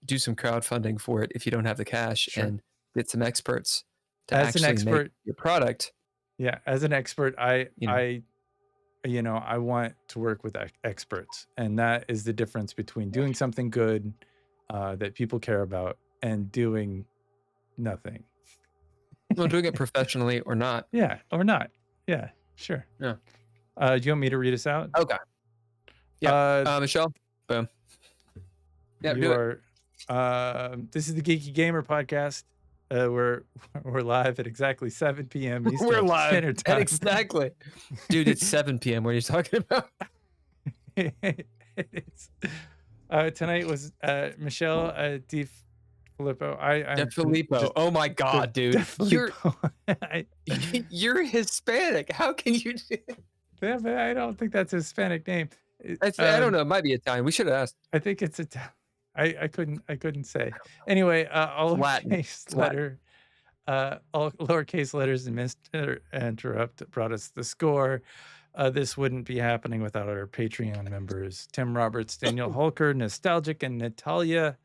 Speaker 2: do some crowdfunding for it if you don't have the cash, and get some experts to make your product.
Speaker 1: Yeah, as an expert, I want to work with experts, and that is the difference between doing something good that people care about and doing nothing.
Speaker 2: Well, doing it professionally or not.
Speaker 1: Yeah, or not. Yeah, sure.
Speaker 2: Yeah.
Speaker 1: Do you want me to read us out?
Speaker 2: Okay. Yeah. Michele, boom. Yeah,
Speaker 1: you are. This is the Geeky Gamer Podcast. We're live at exactly 7 p.m. Eastern
Speaker 2: We're live
Speaker 1: Standard Time.
Speaker 2: Exactly. Dude, it's 7 p.m. What are you talking about?
Speaker 1: It's, tonight was Michele Defilippo.
Speaker 2: Defilippo. Oh my God, dude. You're Hispanic. How can you do it?
Speaker 1: Yeah, but I don't think that's a Hispanic name.
Speaker 2: I don't know. It might be Italian. We should have asked.
Speaker 1: I think it's Italian. I couldn't say. Anyway, all lowercase letter, all lowercase letters and Mr. Interrupt brought us the score. This wouldn't be happening without our Patreon members: Tim Roberts, Daniel Holker, Nostalgic, and Natalia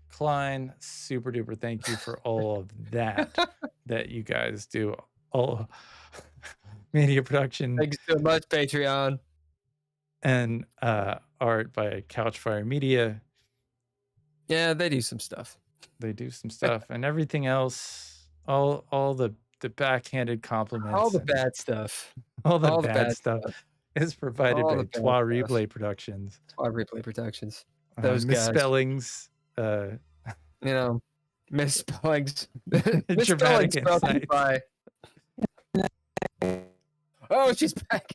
Speaker 1: Cline. Super duper thank you for all of that you guys do. All media production.
Speaker 2: Thanks so much, Patreon.
Speaker 1: And art by Couchfire Media.
Speaker 2: Yeah, they do some stuff.
Speaker 1: And everything else, all the backhanded compliments,
Speaker 2: all the bad stuff,
Speaker 1: all the bad stuff. is provided
Speaker 2: All
Speaker 1: by
Speaker 2: the bad
Speaker 1: Trois
Speaker 2: stuff.
Speaker 1: Replay Productions.
Speaker 2: Trois Replay Productions. Those guys.
Speaker 1: Misspellings.
Speaker 2: You know, misspellings.
Speaker 1: Dramatic
Speaker 2: Misspellings brought to you
Speaker 1: insight.
Speaker 2: by. Oh, she's back.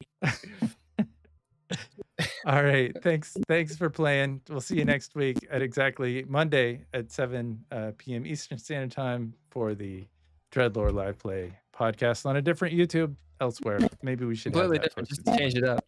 Speaker 1: All right. Thanks for playing. We'll see you next week at exactly Monday at 7 p.m. Eastern Standard Time for the Dreadlore Live Play podcast on a different YouTube elsewhere. Maybe we should have
Speaker 2: Completely
Speaker 1: that
Speaker 2: different, just
Speaker 1: posted.
Speaker 2: to change it up.